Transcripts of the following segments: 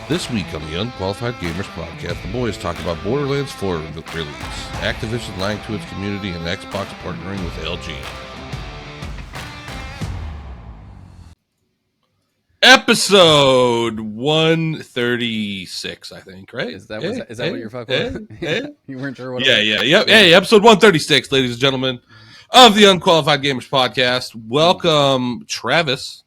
This week on the Unqualified Gamers podcast, the boys talk about Borderlands 4 release, Activision lying to its community, and Xbox partnering with LG. Episode 136, I think, right? Is that what you're fucking with? You weren't sure what it was? Yeah. Hey, episode 136, ladies and gentlemen, of the Unqualified Gamers podcast. Welcome, Travis.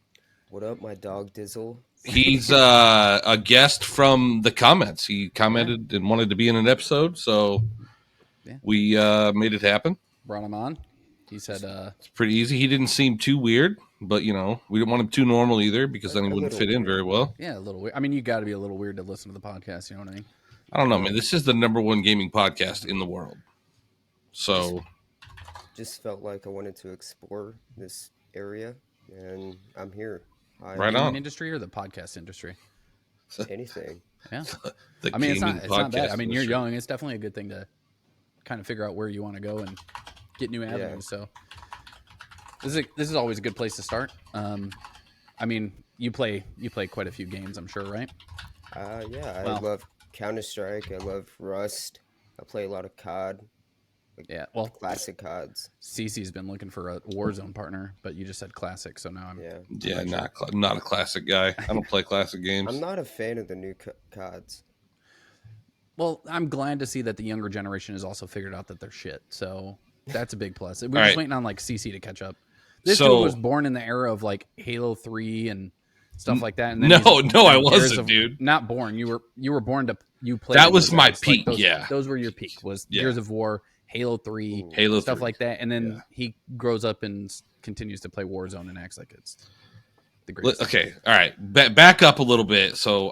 What up, my dog Dizzle? He's a guest from the comments. He commented and wanted to be in an episode, so we made it happen. Brought him on. He said it's pretty easy. He didn't seem too weird, but we didn't want him too normal either because then he wouldn't fit in very well. Yeah, a little weird. I mean, you got to be a little weird to listen to the podcast. You know what I mean? I don't know, man. This is the #1 gaming podcast in the world. So, just felt like I wanted to explore this area, and I'm here. Right on. The industry or the podcast industry? Anything. Yeah. I mean, it's not bad. I mean, you're young. It's definitely a good thing to kind of figure out where you want to go and get new avenues. Yeah. So this is always a good place to start. I mean, you play quite a few games, I'm sure, right? I love Counter-Strike. I love Rust. I play a lot of COD. Classic CODs. CC's been looking for a Warzone partner, but you just said classic, so now I'm not a classic guy. I don't play classic games. I'm not a fan of the new CODs. Well, I'm glad to see that the younger generation has also figured out that they're shit. So that's a big plus. We're just waiting on CC to catch up. This dude was born in the era of Halo 3 and stuff like that. And then I wasn't, dude. Not born. You were born to play. That was my peak. Those were your peak. Was Gears of War, Halo 3, stuff 3. like that. And then he grows up and continues to play Warzone and acts like it's the greatest. Okay, all right. Back up a little bit. So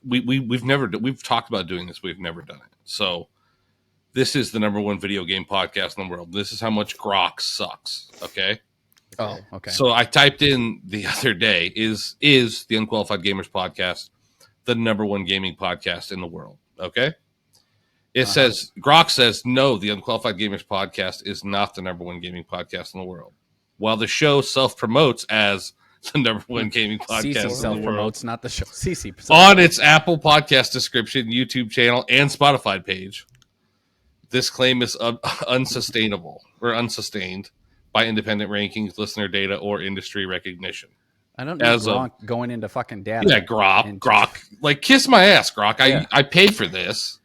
we've talked about doing this. We've never done it. So this is the #1 video game podcast in the world. This is how much Grok sucks. Okay. Oh, okay. So I typed in the other day, is the Unqualified Gamers podcast the #1 gaming podcast in the world? Okay. It says, Grok says, no, the Unqualified Gamers podcast is not the #1 gaming podcast in the world. While the show self-promotes as the #1 gaming podcast CC self-promotes, not the show. CC. On its Apple podcast description, YouTube channel, and Spotify page. This claim is unsustainable or unsustained by independent rankings, listener data, or industry recognition. I don't know Gronk going into fucking data. Yeah, Grok. Kiss my ass, Grok. I paid for this.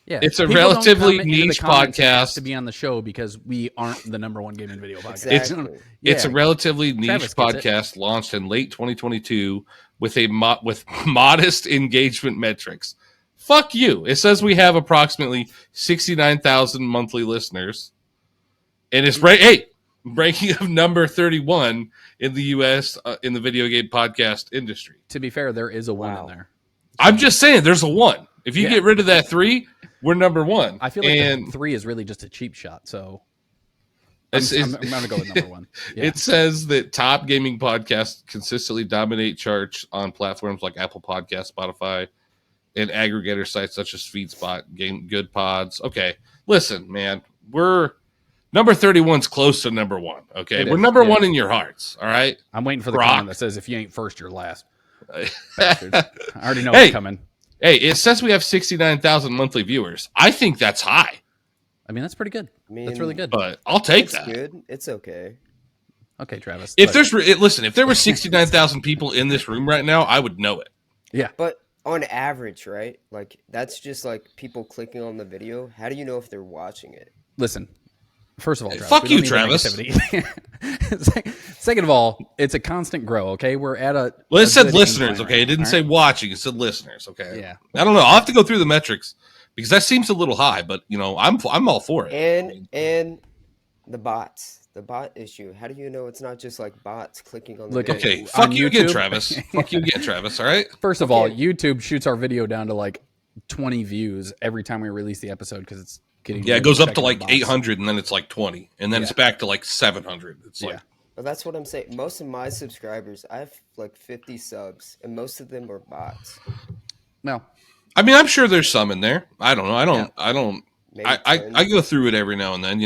Yeah, it's a relatively niche podcast to be on the show because we aren't the #1 gaming video podcast. Exactly. It's a relatively niche podcast launched in late 2022 with modest engagement metrics. Fuck you. It says we have approximately 69,000 monthly listeners, and it's ranking of number 31 in the U.S. In the video game podcast industry. To be fair, there is a 1 in there. I'm just saying, there's a 1. If you get rid of that 3, we're #1. I feel like 3 is really just a cheap shot, so I'm going to go with #1. Yeah. It says that top gaming podcasts consistently dominate charts on platforms like Apple Podcasts, Spotify, and aggregator sites such as FeedSpot, Good Pods. Okay, listen, man, we're number 31's close to #1. Okay, we're #1 in your hearts. All right. I'm waiting for the comment that says if you ain't first, you're last. I already know what's coming. Hey, it says we have 69,000 monthly viewers. I think that's high. I mean, that's pretty good. That's really good. But I'll take that. It's good. It's okay. Okay, Travis. If there were 69,000 people in this room right now, I would know it. Yeah. But on average, right? That's just people clicking on the video. How do you know if they're watching it? Listen, first of all, Travis, fuck you, Travis. Second of all, it's a constant grow. Okay, we're at a. Well, it said listeners. Okay, it didn't say watching. It said listeners. Okay. Yeah. I don't know. I'll have to go through the metrics because that seems a little high. But I'm all for it. And the bots, the bot issue. How do you know it's not just bots clicking on the video? Okay, fuck you again, Travis. Fuck you again, Travis. All right. First of all, YouTube shoots our video down to 20 views every time we release the episode because it's. It goes up to 800 and then it's 20 and then it's back to 700. It's Well, that's what I'm saying. Most of my subscribers, I have 50 subs, and most of them are bots. No, I mean, I'm sure there's some in there. I don't know. I go through it every now and then.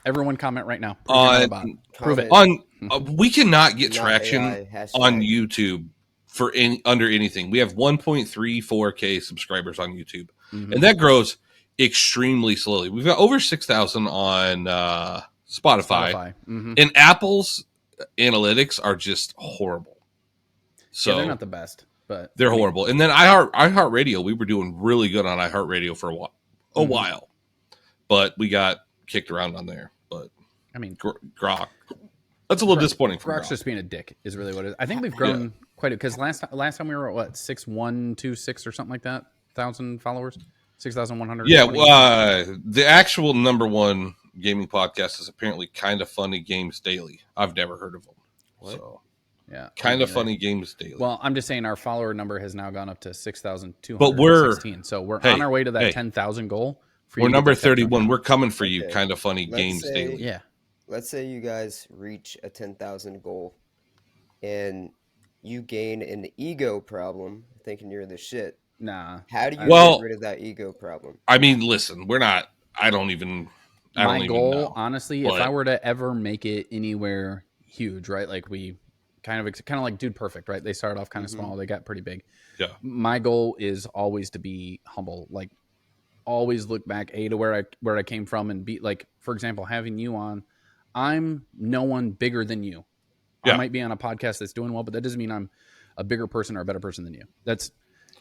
Everyone comment right now. Prove it. We cannot get traction on YouTube for under anything. We have 1.34K subscribers on YouTube, and that grows extremely slowly. We've got over 6,000 on Spotify. And Apple's analytics are just horrible. So they're not the best, but they're horrible. And then iHeartRadio, we were doing really good on iHeartRadio for a while, but we got kicked around on there. But I mean, Grok. That's a little disappointing for Grok's just being a dick is really what it is. I think we've grown quite a because last time we were at what 6,126 or something like that 1,000 followers, 6,100. Yeah, the actual number one gaming podcast is apparently Kind of Funny Games Daily. I've never heard of them. What? So yeah, Kind of Funny Games Daily. Well, I'm just saying our follower number has now gone up to 6,216. So we're on our way to that 10,000 goal. We're number 31. We're coming for you. Kind of Funny Games Daily. Yeah. Let's say you guys reach a 10,000 goal and you gain an ego problem thinking you're the shit. Nah. How do you get rid of that ego problem? I mean, listen, we're not, I don't even know. Honestly, if I were to ever make it anywhere huge, right? Like we kind of like Dude Perfect, right? They started off kind of small. They got pretty big. Yeah. My goal is always to be humble. Like always look back to where I came from and be like, for example, having you on, I'm no one bigger than you. I might be on a podcast that's doing well, but that doesn't mean I'm a bigger person or a better person than you.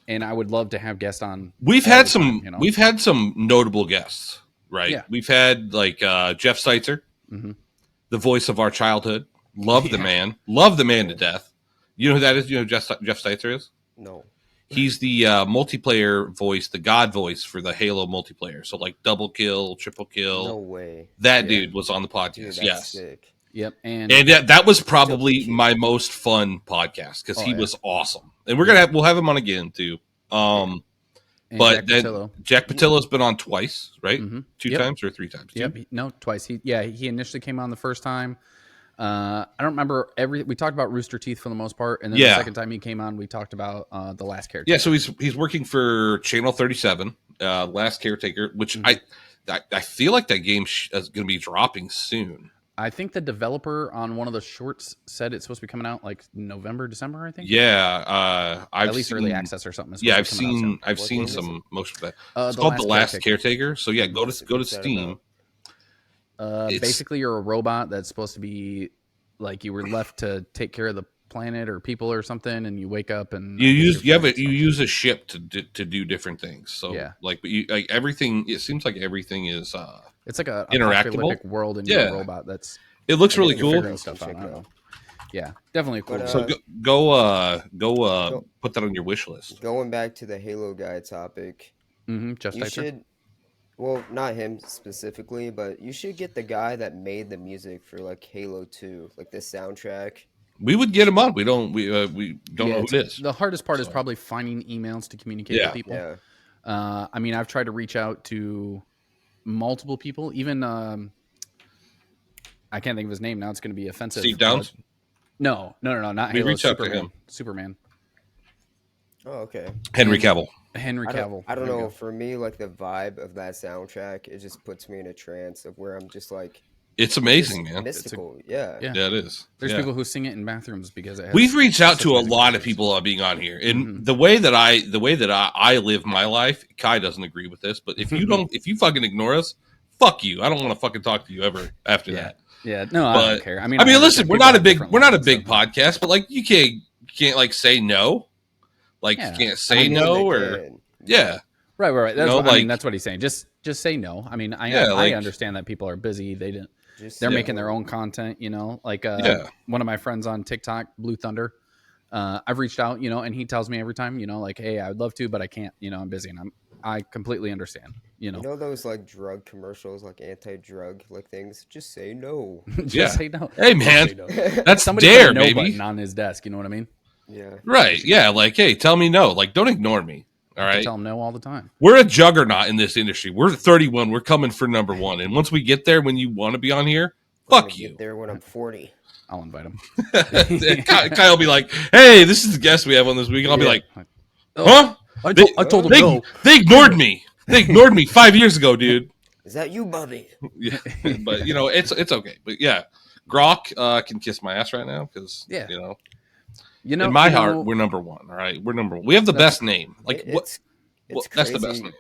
And I would love to have guests on. We've had some notable guests, right? Yeah. We've had like Jeff Steitzer, the voice of our childhood. Love the man to death. You know who that is? You know who Jeff Steitzer is? No. He's the multiplayer voice, the god voice for the Halo multiplayer. So like double kill, triple kill. No way. That dude was on the podcast. Dude, yes. Sick. Yep. And that was probably my most fun podcast because he was awesome. And we'll have him on again too. But Jack Patillo's been on twice, right? 2 times or 3 times? Yep. No, twice. He initially came on the first time. I don't remember we talked about Rooster Teeth for the most part, and then the second time he came on, we talked about the Last Caretaker. Yeah, so he's working for Channel 37, Last Caretaker, which I feel like that game is going to be dropping soon. I think the developer on one of the shorts said it's supposed to be coming out like November, December. I think. Yeah, at least early access or something. Yeah, I've seen some most of that. It's called The Last Caretaker. So yeah, go to Steam. Basically, you're a robot that's supposed to be like you were left to take care of the planet or people or something, and you wake up and you use a ship to do different things. So everything. It seems like everything is it's like a interactable world, and you're a robot. It looks really cool. Stuff out, yeah, definitely cool. So go put that on your wish list. Going back to the Halo guy topic, you should. Well, not him specifically, but you should get the guy that made the music for like Halo 2, like the soundtrack. We would get him on. We don't know who it is. The hardest part is probably finding emails to communicate with people. Yeah. I mean, I've tried to reach out to multiple people. Even I can't think of his name now. It's going to be offensive. Steve Downs? No, not Halo. Reached out to him. Superman. Oh, okay. Henry Cavill. I don't know. For me, like the vibe of that soundtrack, it just puts me in a trance of where I'm just like, it's amazing, man. Mystical, yeah, it is. There's people who sing it in bathrooms because it has we've reached out to a lot of people being on here, and the way that I live my life, Kai doesn't agree with this, but if you fucking ignore us, fuck you. I don't want to fucking talk to you ever after that. Yeah, no, I don't care. I mean, listen, we're not a big podcast, but like you can't like say no. Like you can't say no or right. That's that's what he's saying. Just say no. I mean, I understand that people are busy. They're making their own content. Like one of my friends on TikTok, Blue Thunder. I've reached out, and he tells me every time, like, hey, I would love to, but I can't. I'm busy, and I completely understand. You know those like drug commercials, like anti-drug like things. Just say no. Just say no. Hey man, no. That's somebody dare, no baby. Button on his desk. You know what I mean? Yeah. Right. Yeah. Like, hey, tell me no. Like, don't ignore me. All right. Tell them no all the time. We're a juggernaut in this industry. We're 31. We're coming for number 1. And once we get there, when you want to be on here, fuck you. Get there when I'm 40. I'll invite him. Kyle will be like, hey, this is the guest we have on this week. I'll be like, huh? I told them no. They ignored me. They ignored me 5 years ago, dude. Is that you, Bobby? Yeah. But, it's okay. But, yeah, Grok can kiss my ass right now because, You know, in my heart, we're number one. All right, we're number one. We have the best name. Like it's that's the best name.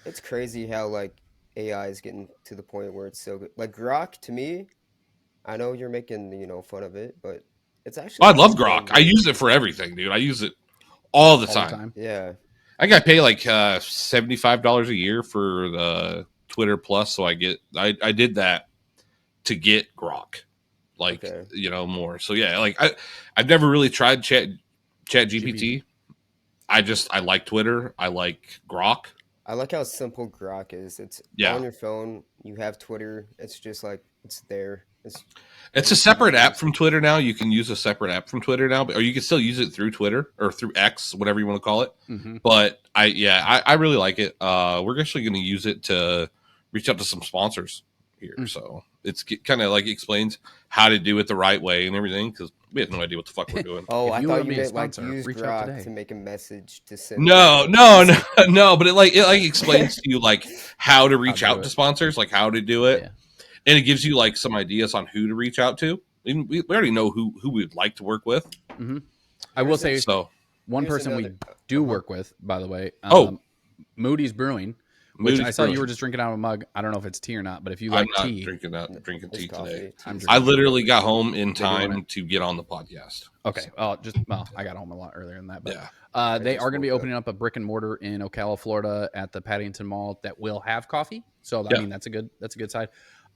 It's crazy how like AI is getting to the point where it's so good. Like Grok, to me, I know you're making fun of it, but it's actually. I love Grok. I use it for everything, dude. I use it all the time. Yeah. I got to pay like $75 a year for the Twitter Plus, so I did that to get Grok, like more. So yeah, like I've never really tried Chat GPT. I like Twitter. I like Grok. I like how simple Grok is. It's on your phone. You have Twitter. It's just like it's there. It's a separate app from Twitter now. You can use a separate app from Twitter now, or you can still use it through Twitter or through X, whatever you want to call it. Mm-hmm. But I really like it. We're actually going to use it to reach out to some sponsors here. Mm-hmm. So it's kind of like explains how to do it the right way and everything, because we had no idea what the fuck we're doing. Oh, I thought you meant like use Grok to make a message to send. No. But it explains to you like how to reach out to sponsors, like how to do it. Yeah. And it gives you like some ideas on who to reach out to. We already know who we'd like to work with. Mm-hmm. I will say one person we do work with, by the way. Moody's Brewing, which I saw you were just drinking out of a mug. I don't know if it's tea or not, but if you like tea, drinking tea today. I literally got home in time to get on the podcast. Okay, I got home a lot earlier than that. But they are going to be opening up a brick and mortar in Ocala, Florida, at the Paddington Mall that will have coffee. So I mean that's a good side.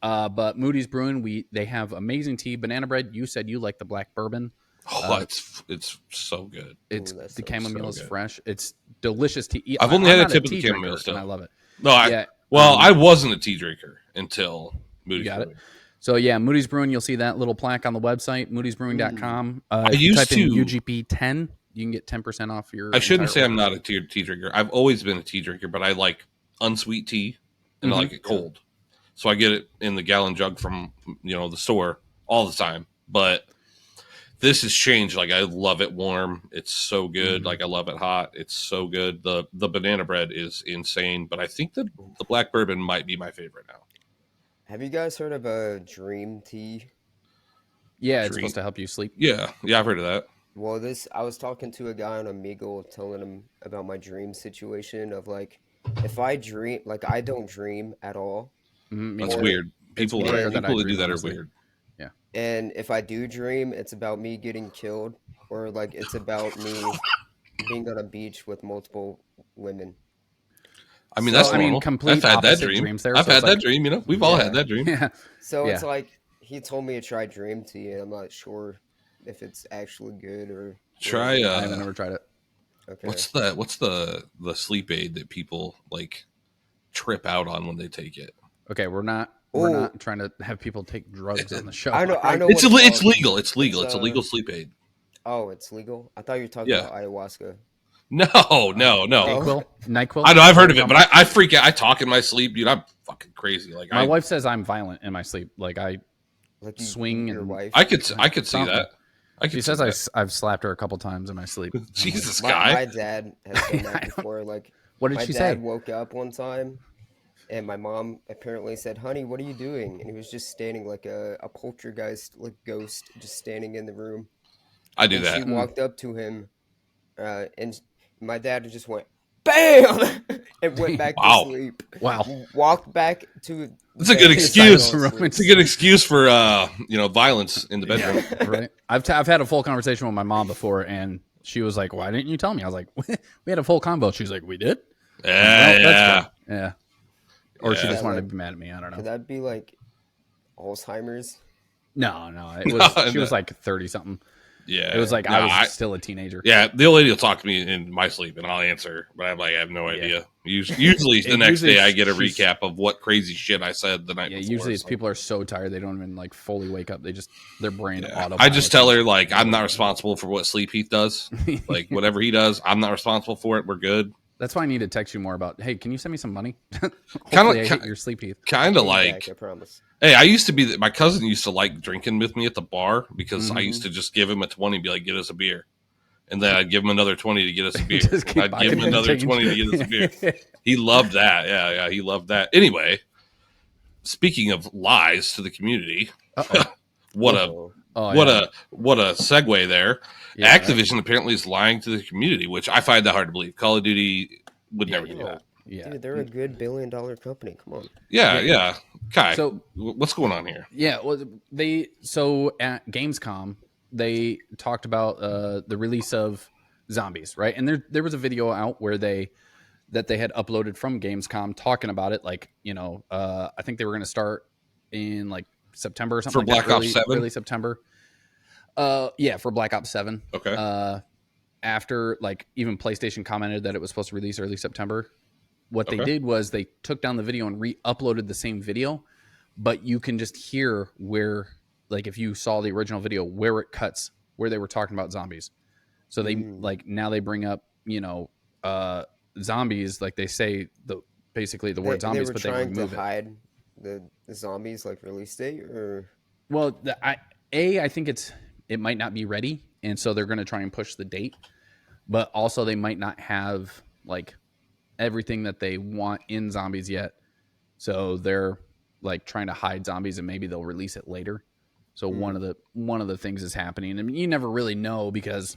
But Moody's Brewing, they have amazing tea, banana bread. You said you like the black bourbon. Oh, it's so good. The chamomile is fresh. It's delicious tea. I've only had a tip of the chamomile stuff. I love it. No, I wasn't a tea drinker until Moody's Brewing. It. So yeah, Moody's Brewing. You'll see that little plaque on the website, moodiesbrewing.com. If you type in UGP10, you can get 10% off your. I shouldn't say I'm not a tea drinker. I've always been a tea drinker, but I like unsweet tea and I like it cold. So I get it in the gallon jug from, the store all the time. But this has changed. Like, I love it warm. It's so good. Mm-hmm. Like, I love it hot. It's so good. The banana bread is insane. But I think the black bourbon might be my favorite now. Have you guys heard of a dream tea? Yeah, it's supposed to help you sleep. Yeah, I've heard of that. Well, I was talking to a guy on Omegle, telling him about my dream situation of, like, if I dream, like, I don't dream at all. That's weird. People that do that are weird. Yeah. And if I do dream, it's about me getting killed, or like it's about me being on a beach with multiple women. I mean, that's normal. Complete I've had that dream. I've had that dream. We've all had that dream. Yeah. So it's like he told me to try dream tea, and I'm not sure if it's actually good or. Try. I haven't ever tried it. Okay. What's the sleep aid that people like trip out on when they take it? Okay, we're not trying to have people take drugs on the show. I know. It's legal. It's legal. It's a legal sleep aid. Oh, it's legal? I thought you were talking about ayahuasca. No. NyQuil. I know. I've heard of it, but I freak out. I talk in my sleep, dude. I'm fucking crazy. Like my wife says I'm violent in my sleep. Like I swing your and wife. I could see that. She says I've slapped her a couple times in my sleep. Jesus, guy. My dad has done that before. Like, what did she say? My dad woke up one time. And my mom apparently said, "Honey, what are you doing?" And he was just standing like a poltergeist, like ghost, just standing in the room. I do that. She walked up to him, and my dad just went, "Bam!" and went back to sleep. Wow. Walked back to. That's a good excuse. It's a good excuse for violence in the bedroom. Yeah, right. I've had a full conversation with my mom before, and she was like, "Why didn't you tell me?" I was like, "We had a full combo." She was like, "We did." Yeah. Or she just wanted to be mad at me. I don't know. Could that be like Alzheimer's? No. It was. She was like 30 something. Yeah. It was like I was still a teenager. Yeah, the old lady will talk to me in my sleep, and I'll answer, but I'm like, I have no idea. Usually the next day I get a recap of what crazy shit I said the night before. Usually people are so tired they don't even like fully wake up. They just their brain autopilot. I just tell her like I'm not responsible for what sleep Heath does. Like whatever he does, I'm not responsible for it. We're good. That's why I need to text you more about. Hey, can you send me some money? Kind of your sleep Heath. Kind of like. I promise. Hey, I used to be. My cousin used to like drinking with me at the bar because I used to just give him a 20 and be like, "Get us a beer," and then I'd give him another 20 to get us a beer. I'd give him another 20 to get us a beer. He loved that. Yeah, he loved that. Anyway, speaking of lies to the community, what Oh, what a segue there. Yeah, Activision apparently is lying to the community, which I find that hard to believe. Call of Duty would never do that. Yeah, dude, they're a good $1 billion company. Come on. Yeah. Kai, so what's going on here? Yeah, well, so at Gamescom they talked about the release of Zombies, right? And there was a video out where they had uploaded from Gamescom talking about it, like, I think they were going to start in like September or something for Black Ops 7, early September. For Black Ops 7. Okay. After, like, even PlayStation commented that it was supposed to release early September. What they did was they took down the video and re-uploaded the same video, but you can just hear where, like, if you saw the original video, where it cuts, where they were talking about zombies. So they like, now they bring up, zombies, like they say basically the word zombies, but they remove to hide the zombies, like, release date, or well, I think it might not be ready, and so they're going to try and push the date, but also they might not have like everything that they want in zombies yet, so they're like trying to hide zombies, and maybe they'll release it later. So one of the things is happening. I mean, you never really know, because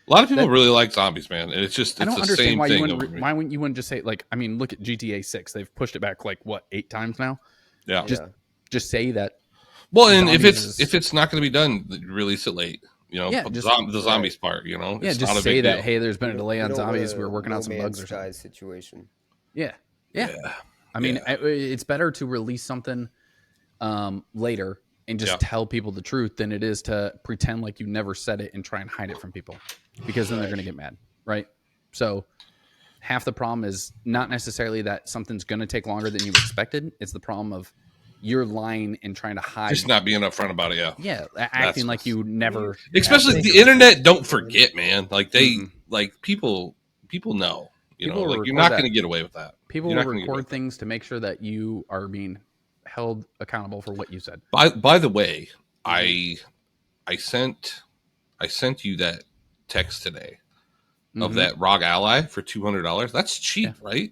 a lot of people really like zombies, man. And it's I don't understand why wouldn't you just say, like, I mean, look at GTA 6. They've pushed it back like 8 times now. Yeah. Just say that. Well, and if it's not going to be done, release it late. The zombies part. It's just say that. Hey, there's been a delay on zombies. We're working out some bugs or something. Situation. Yeah. I mean, it's better to release something later and just tell people the truth than it is to pretend like you never said it and try and hide it from people, because then they're going to get mad, right? So half the problem is not necessarily that something's going to take longer than you expected. It's the problem of you're lying and trying to hide. Just not being upfront about it, Yeah, acting like you never... Especially the internet, don't forget, man. Like, people know. You're not going to get away with that. People will record things to make sure that you are being held accountable for what you said. By the way, I sent you that text today of that ROG Ally for $200. That's cheap, right?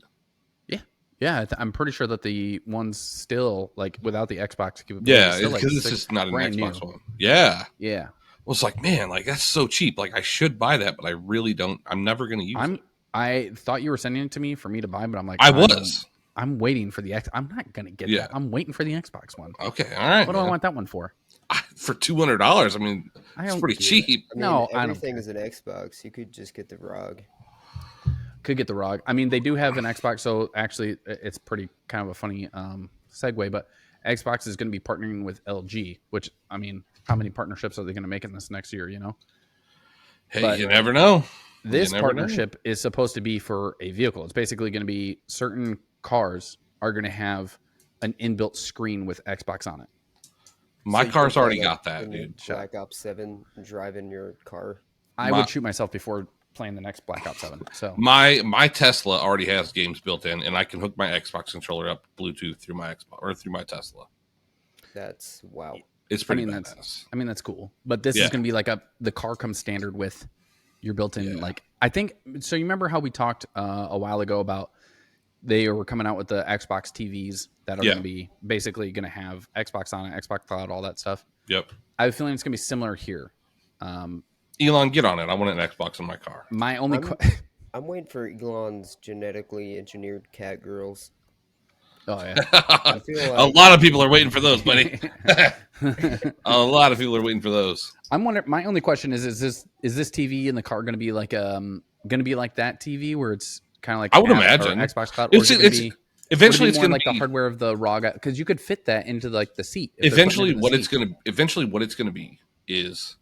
Yeah, I'm pretty sure that the one's still, like, without the Xbox capability. Yeah, because it's just not an Xbox one. Yeah. Well, it's like, man, like, that's so cheap. Like, I should buy that, but I really don't. I'm never going to use it. I thought you were sending it to me for me to buy, but I'm like, I'm waiting for the X. I'm not going to get that. I'm waiting for the Xbox one. Okay, all right. What do I want that one for? For $200. I mean, it's pretty cheap. I mean, everything is an Xbox. You could just get the ROG. Could get the ROG. I mean, they do have an Xbox, so actually it's pretty kind of a funny segue, but Xbox is going to be partnering with LG, which, I mean, how many partnerships are they going to make in this next year, Hey, but you never know. This partnership is supposed to be for a vehicle. It's basically going to be certain cars are going to have an inbuilt screen with Xbox on it. My car's already got that, dude. Black Ops 7 driving your car. I would shoot myself before playing the next Black Ops 7. So my Tesla already has games built in, and I can hook my Xbox controller up Bluetooth through my Xbox or through my Tesla. That's wow. It's pretty badass. That's cool. But this is going to be like the car comes standard with your built-in, like, I think, so you remember how we talked a while ago about they were coming out with the Xbox TVs that are going to be basically going to have Xbox on it, Xbox Cloud, all that stuff. Yep. I have a feeling it's going to be similar here. Elon, get on it. I want an Xbox in my car. My only I'm waiting for Elon's genetically engineered cat girls. Oh, yeah. I feel like... A lot of people are waiting for those, buddy. A lot of people are waiting for those. I'm wondering. My only question is this TV in the car going to be like that TV where it's kind of like I would imagine Xbox Cloud? Or eventually it's going to be like the hardware of the ROG, because you could fit that into like the seat. Eventually, what it's going to be is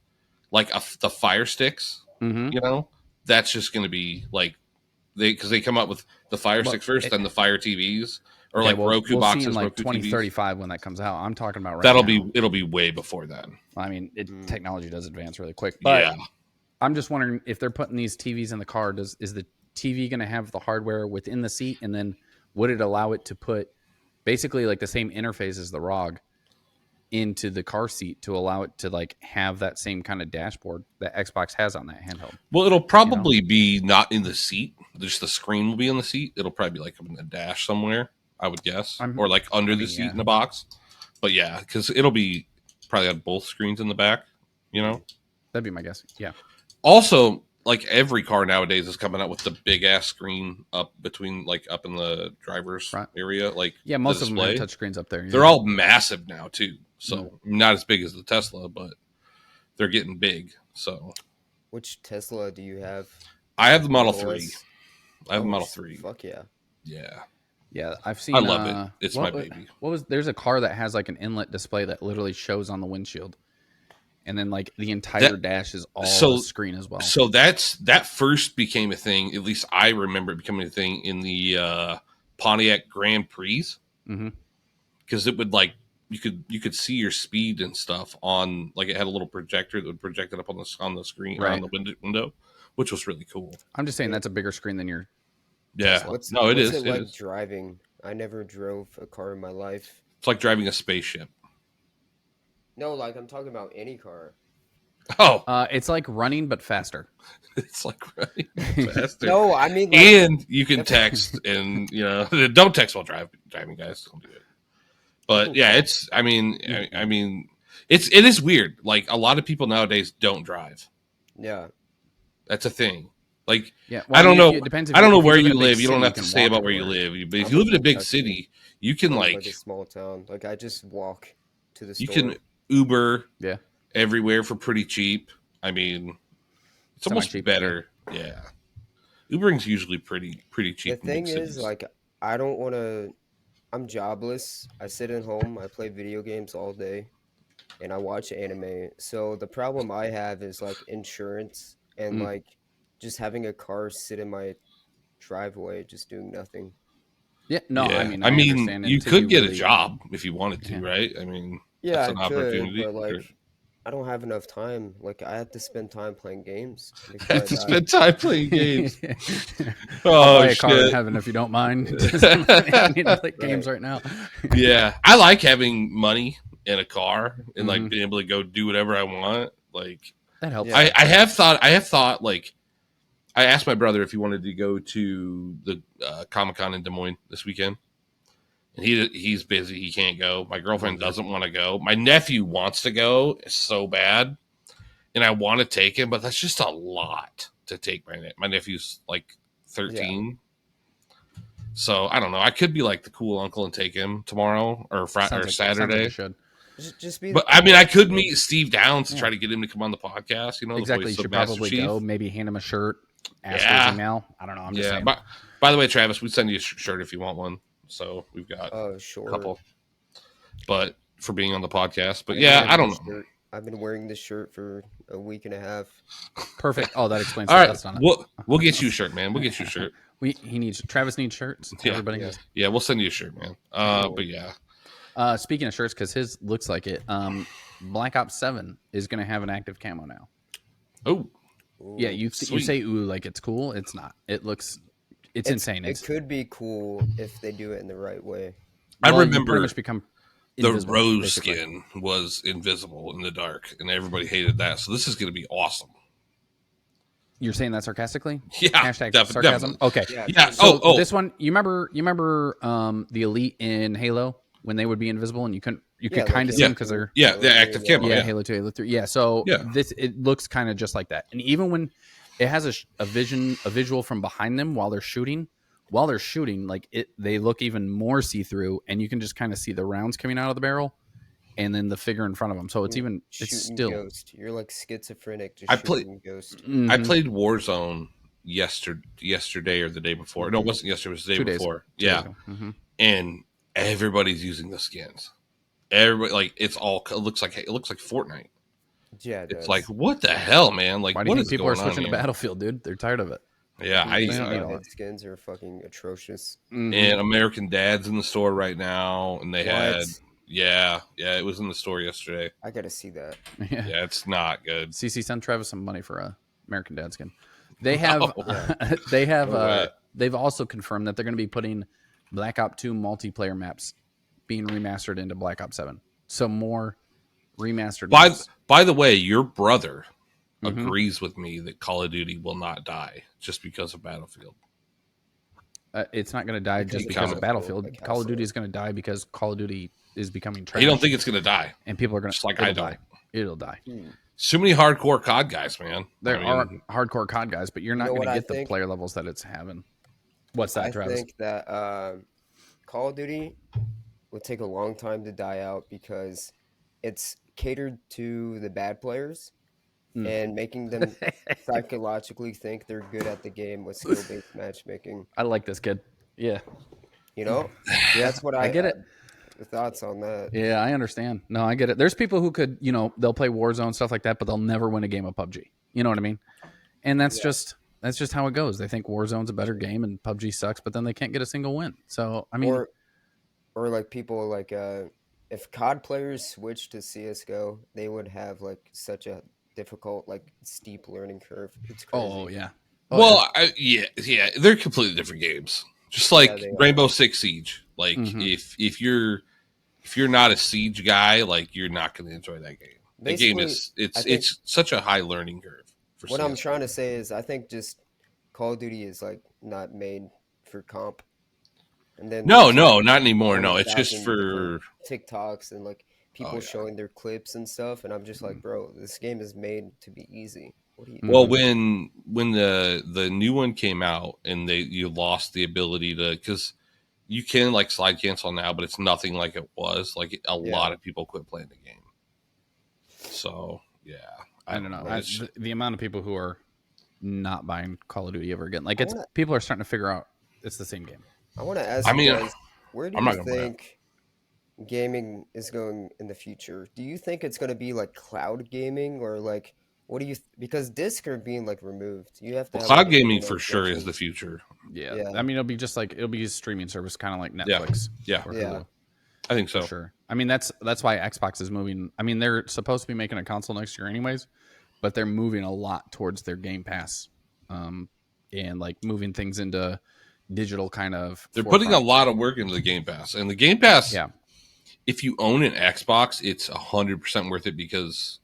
like the Fire Sticks. Mm-hmm. That's just going to be like because they come up with the Fire Sticks first, then the Fire TVs. Or like Roku boxes, in like Roku 2035 when that comes out. I'm talking about it'll be way before then. I mean, technology does advance really quick. But I'm just wondering if they're putting these TVs in the car. Is the TV going to have the hardware within the seat, and then would it allow it to put basically like the same interface as the ROG into the car seat to allow it to like have that same kind of dashboard that Xbox has on that handheld? Well, it'll probably be not in the seat. Just the screen will be in the seat. It'll probably be like in the dash somewhere, I would guess, or like under the seat in the box. But yeah, because it'll be probably had both screens in the back. You know, that'd be my guess. Yeah. Also, like every car nowadays is coming out with the big ass screen up between, like up in the driver's front area. Like most of them have touch screens up there. They're all massive now too. So not as big as the Tesla, but they're getting big. So, which Tesla do you have? I have the Model 3. I have the Model 3. Fuck yeah. Yeah, I've seen. I love it. It's my baby. There's a car that has like an inlet display that literally shows on the windshield, and then like the entire dash is all the screen as well. So that first became a thing. At least I remember it becoming a thing in the Pontiac Grand Prix, because it would like you could see your speed and stuff on, like, it had a little projector that would project it up on the screen, right, on the window, which was really cool. I'm just saying that's a bigger screen than your. Yeah, what's it is. It like driving? I never drove a car in my life. It's like driving a spaceship. No, like I'm talking about any car. Oh, it's like running but faster. It's like running but faster. No, I mean, like, and you can text, and don't text while driving, guys. Don't do it. But yeah, it's. I mean, it is weird. Like, a lot of people nowadays don't drive. Yeah, that's a thing. Like, yeah, well, I don't know. It depends. I don't know where you live. You don't have to say about where you live. But if you live in a big city, you can like a small town. Like, I just walk to the store. You can Uber, everywhere for pretty cheap. I mean, it's almost better. Yeah, Ubering's usually pretty cheap. The thing is, like, I don't want to. I'm jobless. I sit at home. I play video games all day, and I watch anime. So the problem I have is like insurance and like just having a car sit in my driveway, just doing nothing. Yeah, no, yeah. I mean, you could get a job if you wanted to, right? I mean, yeah, that's an opportunity. But like, I don't have enough time. Like, I have to spend time playing games. I have to spend time playing games. Oh, shit. Car in heaven, if you don't mind. I need to play games right now. Yeah, I like having money in a car and like being able to go do whatever I want. Like, that helps. I have thought like, I asked my brother if he wanted to go to the Comic-Con in Des Moines this weekend. And he's busy. He can't go. My girlfriend doesn't want to go. My nephew wants to go so bad. And I want to take him, but that's just a lot to take my nephew's like 13. Yeah. So I don't know. I could be like the cool uncle and take him tomorrow or Saturday. Should. Just be. But I mean, I could meet Steve Downs to try to get him to come on the podcast. Exactly. You should probably go. Maybe hand him a shirt. Ask for his email. I don't know. I'm just saying. By the way, Travis, we'd send you a shirt if you want one. So we've got a couple, but for being on the podcast. But yeah, I don't know. I've been wearing this shirt for a week and a half. Perfect. Oh, that explains. All right, we'll get you a shirt, man. We'll get you a shirt. Travis needs shirts. Yeah. Everybody does. Yeah, we'll send you a shirt, man. But yeah. Speaking of shirts, because his looks like it. Black Ops 7 is going to have an active camo now. Oh. Yeah, you say ooh like it's cool. It's not. It looks. It's insane. It could be cool if they do it in the right way. I remember become the rose skin was invisible in the dark, and everybody hated that. So this is going to be awesome. You're saying that sarcastically? Yeah. Hashtag sarcasm. Definitely. Okay. Yeah. So this one, you remember the Elite in Halo when they would be invisible and you could kind of see them because they're active camo. Yeah, Halo 2, Halo 3. Yeah. So it looks kind of just like that, and even when it has a visual from behind them while they're shooting. While they're shooting, like they look even more see-through, and you can just kind of see the rounds coming out of the barrel, and then the figure in front of them. So it's still. Ghost. You're like schizophrenic. Just shooting Ghost. Mm-hmm. I played Warzone yesterday or the day before. No, it wasn't yesterday. It was the day before. Yeah, and everybody's using the skins. Everybody, like, it looks like Fortnite. Yeah, it's like, what the hell, man? Like, why do you think people are switching to Battlefield, dude? They're tired of it. Yeah, skins are fucking atrocious. And American Dad's in the store right now, and they had it was in the store yesterday. I gotta see that. Yeah, it's not good. CC, send Travis some money for a American Dad skin. They have they've also confirmed that they're going to be putting Black Ops 2 multiplayer maps being remastered into Black Ops 7. So more remastered maps. By the way, your brother agrees with me that Call of Duty will not die just because of Battlefield. It's not going to die just because of Battlefield. Like Call of Duty is going to die because Call of Duty is becoming trash. You don't think it's going to die? And people are going to... Just like I don't. Die. It'll die. So many hardcore COD guys, man. There are hardcore COD guys, but you're not going to get the player levels that it's having. What's that, Travis? I think that Call of Duty would take a long time to die out because it's catered to the bad players and making them psychologically think they're good at the game with skill-based matchmaking. I like this kid. Yeah. You know? That's what I get it. Thoughts on that? Yeah, I understand. No, I get it. There's people who could, they'll play Warzone, stuff like that, but they'll never win a game of PUBG. You know what I mean? And that's just how it goes. They think Warzone's a better game and PUBG sucks, but then they can't get a single win. So, I mean... Or like people like... if COD players switched to CSGO, they would have like such a difficult, like steep learning curve. It's crazy. Oh yeah. Yeah. They're completely different games. Just like Rainbow Six Siege. Like if you're not a Siege guy, like you're not going to enjoy that game. The game is it's such a high learning curve. What I'm trying to say is, I think just Call of Duty is like not made for comp. And then no, not anymore. No, it's just for TikToks and like people showing their clips and stuff. And I'm just like, bro, this game is made to be easy. What do you Well, when the new one came out and you lost the ability to, because you can like slide cancel now, but it's nothing like it was. Like a lot of people quit playing the game. So yeah, I don't know. The amount of people who are not buying Call of Duty ever again, like people are starting to figure out it's the same game. I want to ask you guys, where do you think gaming is going in the future? Do you think it's going to be like cloud gaming, or like what do you? Because discs are being like removed. You have to. Cloud gaming for sure is the future. Yeah. I mean, it'll be a streaming service, kind of like Netflix. Yeah. I think so. For sure. I mean, that's why Xbox is moving. I mean, they're supposed to be making a console next year, anyways, but they're moving a lot towards their Game Pass, and like moving things into digital kind of. They're putting a lot of work into the Game Pass, and the Game Pass. Yeah. If you own an Xbox, it's 100% worth it because,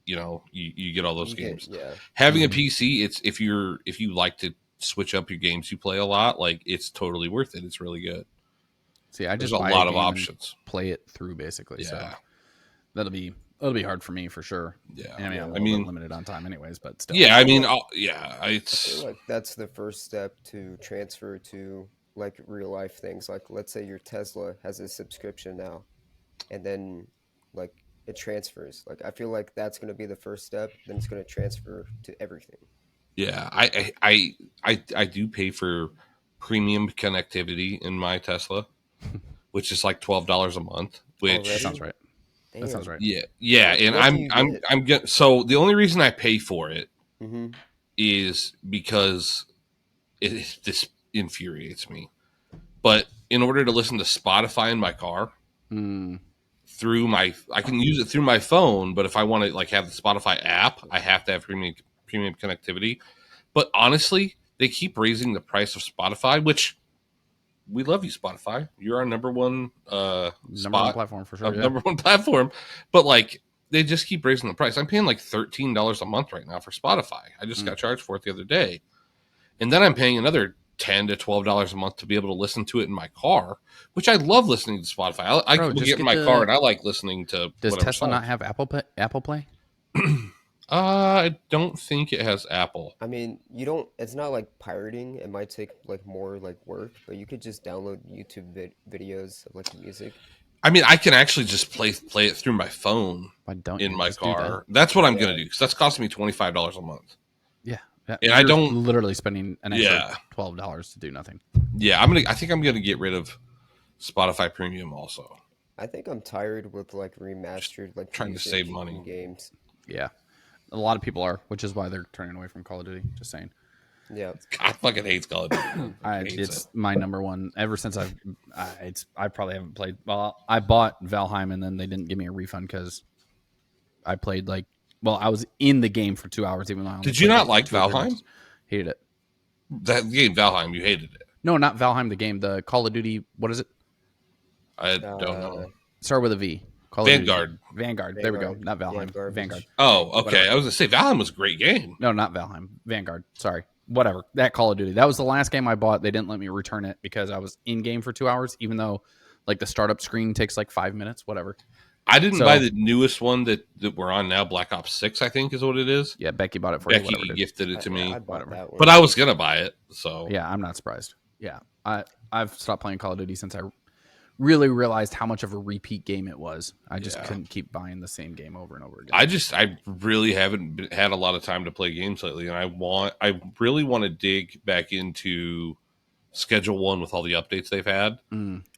you get all those games. Having a PC, it's if you like to switch up your games you play a lot, like it's totally worth it. It's really good. See, I just buy a lot of options. Play it through basically. Yeah. So that'll be hard for me for sure. Yeah. I mean, limited on time anyways, but still. Yeah, I mean, I feel like that's the first step to transfer to like real life things. Like let's say your Tesla has a subscription now, and then like it transfers. Like I feel like that's going to be the first step. Then it's going to transfer to everything. Yeah, I do pay for premium connectivity in my Tesla, which is like $12 a month. Which that sounds right. Damn. That sounds right. Yeah, and I'm getting. So the only reason I pay for it is because this infuriates me. But in order to listen to Spotify in my car, I can use it through my phone. But if I want to like have the Spotify app, I have to have premium connectivity. But honestly, they keep raising the price of Spotify, which we love you, Spotify. You're our number one platform for sure. Number one platform. But like they just keep raising the price. I'm paying like $13 a month right now for Spotify. I just got charged for it the other day. And then I'm paying another $10 to $12 a month to be able to listen to it in my car, which I love listening to Spotify. I can get in my car and I like listening to. Does Tesla not have Apple Play? I don't think it has Apple. I mean, it's not like pirating. It might take like more like work, but you could just download YouTube videos of like music. I mean, I can actually just play it through my phone in my car. That's what I'm going to do because that's costing me $25 a month. Yeah. And you're I don't literally spending an extra $12 to do nothing. Yeah, I think I'm gonna get rid of Spotify Premium also. I think I'm tired with like remastered, like trying to save money games. Yeah, a lot of people are, which is why they're turning away from Call of Duty. Just saying. Yeah, I fucking hate Call of Duty. It's my number one ever since I probably haven't played. Well, I bought Valheim and then they didn't give me a refund because I played like. Well, I was in the game for 2 hours, even though I Did you not like Valheim? Hated it. That game, Valheim, you hated it. No, not Valheim, the game. The Call of Duty, what is it? I don't know. Start with a V. Vanguard. Vanguard. There we go. Not Valheim. Vanguard. Oh, okay. Whatever. I was going to say, Valheim was a great game. No, not Valheim. Vanguard. Sorry. whatever, that Call of Duty. That was the last game I bought. They didn't let me return it because I was in game for 2 hours, even though like the startup screen takes like 5 minutes, whatever. I didn't buy the newest one that we're on now, Black Ops 6, I think is what it is. Yeah, Becky bought it for you. Becky gifted it to me. I bought that one. But I was going to buy it, so. Yeah, I'm not surprised. Yeah, I've stopped playing Call of Duty since I really realized how much of a repeat game it was. I just couldn't keep buying the same game over and over again. I really haven't had a lot of time to play games lately, and I really want to dig back into Schedule 1 with all the updates they've had.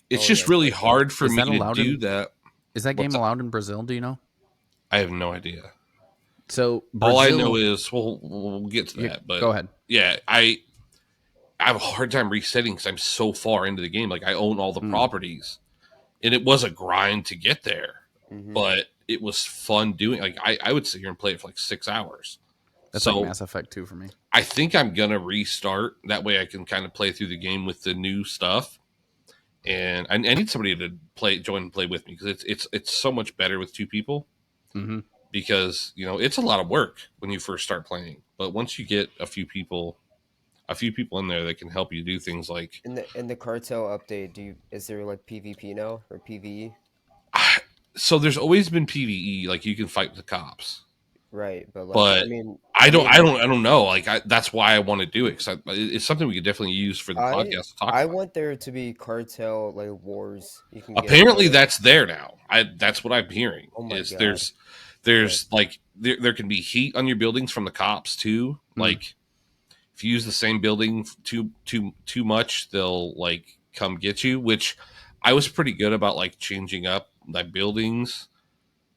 It's just really hard for me to do that. Is that game allowed in Brazil? Do you know? I have no idea. So Brazil, all I know is we'll get to that. But go ahead. Yeah, I have a hard time resetting because I'm so far into the game. Like I own all the properties, and it was a grind to get there, but it was fun doing. Like I would sit here and play it for like 6 hours. That's like Mass Effect 2 for me. I think I'm gonna restart. That way I can kind of play through the game with the new stuff. And I need somebody to join and play with me because it's so much better with 2 people. Because it's a lot of work when you first start playing, but once you get a few people in there that can help you do things like in the cartel update, is there like PvP now or PvE? So there's always been PvE, like you can fight the cops. Right, but I don't know. Like that's why I want to do it because it's something we could definitely use for the podcast to talk about. I want there to be cartel like wars. You can apparently that's there now. That's what I'm hearing. Oh my God. There's like there can be heat on your buildings from the cops too. Like if you use the same building too much, they'll like come get you. Which I was pretty good about like changing up my buildings.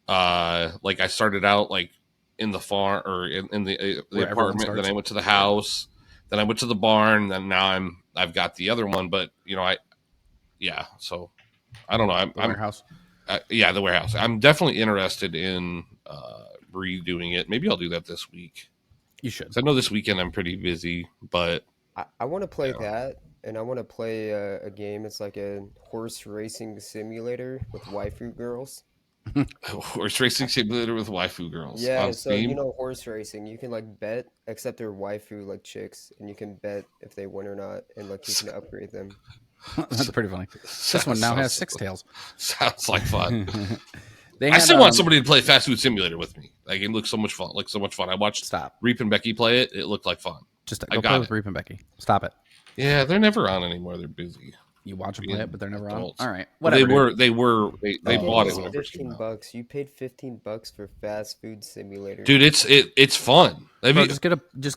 Like I started out like in the farm or in the apartment, then I went to the house, then I went to the barn, then now I've got the other one, but so I don't know. The warehouse. The warehouse. I'm definitely interested in redoing it. Maybe I'll do that this week. You should. I know this weekend I'm pretty busy, but I want to play that, and I want to play a game. It's like a horse racing simulator with waifu girls. Horse racing simulator with waifu girls. Yeah, so Steam? Horse racing, you can like bet, except they're waifu like chicks, and you can bet if they win or not, and like you can upgrade them. That's pretty funny. This one now has 6 tails. Sounds like fun. I still want somebody to play Fast Food Simulator with me. Like it looks so much fun. I watched Reap and Becky play it. It looked like fun. Just go play with Reap and Becky. Stop it. Yeah, they're never on anymore. They're busy. You watch them play it, but they're never on. All right, whatever. They bought it. $15. You paid $15 for Fast Food Simulator, dude. It's fun. Just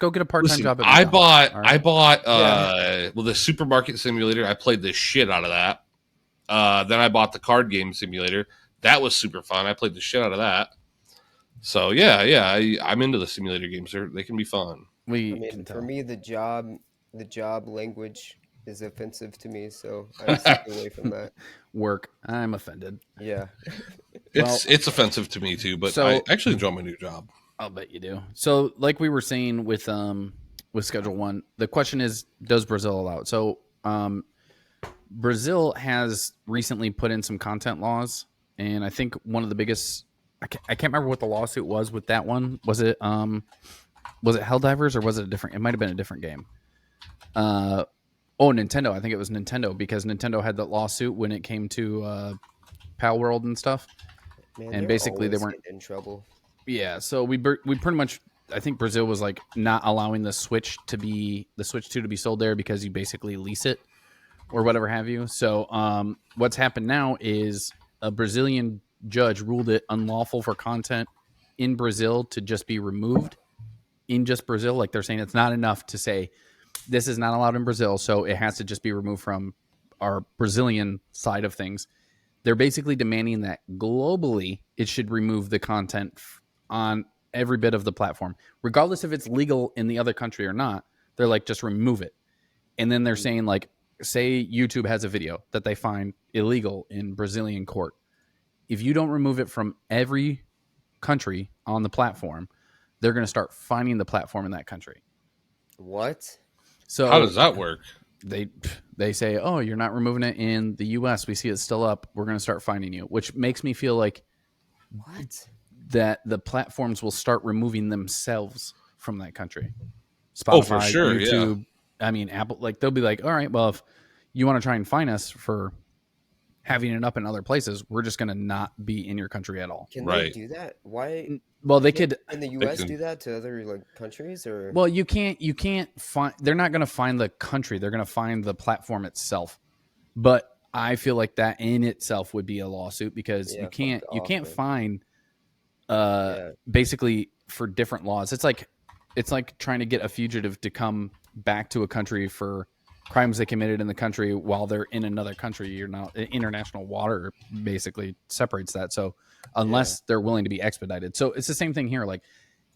go get a part-time job. I bought the supermarket simulator. I played the shit out of that. Then I bought the card game simulator. That was super fun. I played the shit out of that. So I'm into the simulator games. They can be fun. For me, the job language is offensive to me, so I stay away from that. Work. I'm offended. Yeah. It's offensive to me too, but I actually enjoy my new job. I'll bet you do. So like we were saying with Schedule 1, the question is, does Brazil allow it? So Brazil has recently put in some content laws, and I think one of the biggest, I can't remember what the lawsuit was with that one. Was it Helldivers or was it it might have been a different game. Nintendo. I think it was Nintendo, because Nintendo had that lawsuit when it came to Pal World and stuff. Man, and basically they weren't in trouble. Yeah, so we pretty much, I think Brazil was like not allowing the Switch 2 to be sold there because you basically lease it or whatever have you. So what's happened now is a Brazilian judge ruled it unlawful for content in Brazil to just be removed in just Brazil. Like they're saying it's not enough to say this is not allowed in Brazil, so it has to just be removed from our Brazilian side of things. They're basically demanding that globally it should remove the content on every bit of the platform, regardless if it's legal in the other country or not. They're like, just remove it. And then they're saying, like, say YouTube has a video that they find illegal in Brazilian court. If you don't remove it from every country on the platform, they're going to start fining the platform in that country. What? So how does that work? They say, oh, you're not removing it in the US. We see it's still up. We're going to start fining you, which makes me feel like what? That the platforms will start removing themselves from that country. Spotify, for sure, YouTube. I mean, Apple. Like they'll be like, all right, well, if you want to try and fine us for having it up in other places, we're just going to not be in your country at all. Can they do that? Why? Well, they could in the U.S. do that to other like countries, or well, you can't find. They're not going to find the country. They're going to find the platform itself. But I feel like that in itself would be a lawsuit because you can't find basically for different laws. It's like trying to get a fugitive to come back to a country for crimes they committed in the country while they're in another country. You're not international water basically separates that. So unless they're willing to be expedited. So it's the same thing here. Like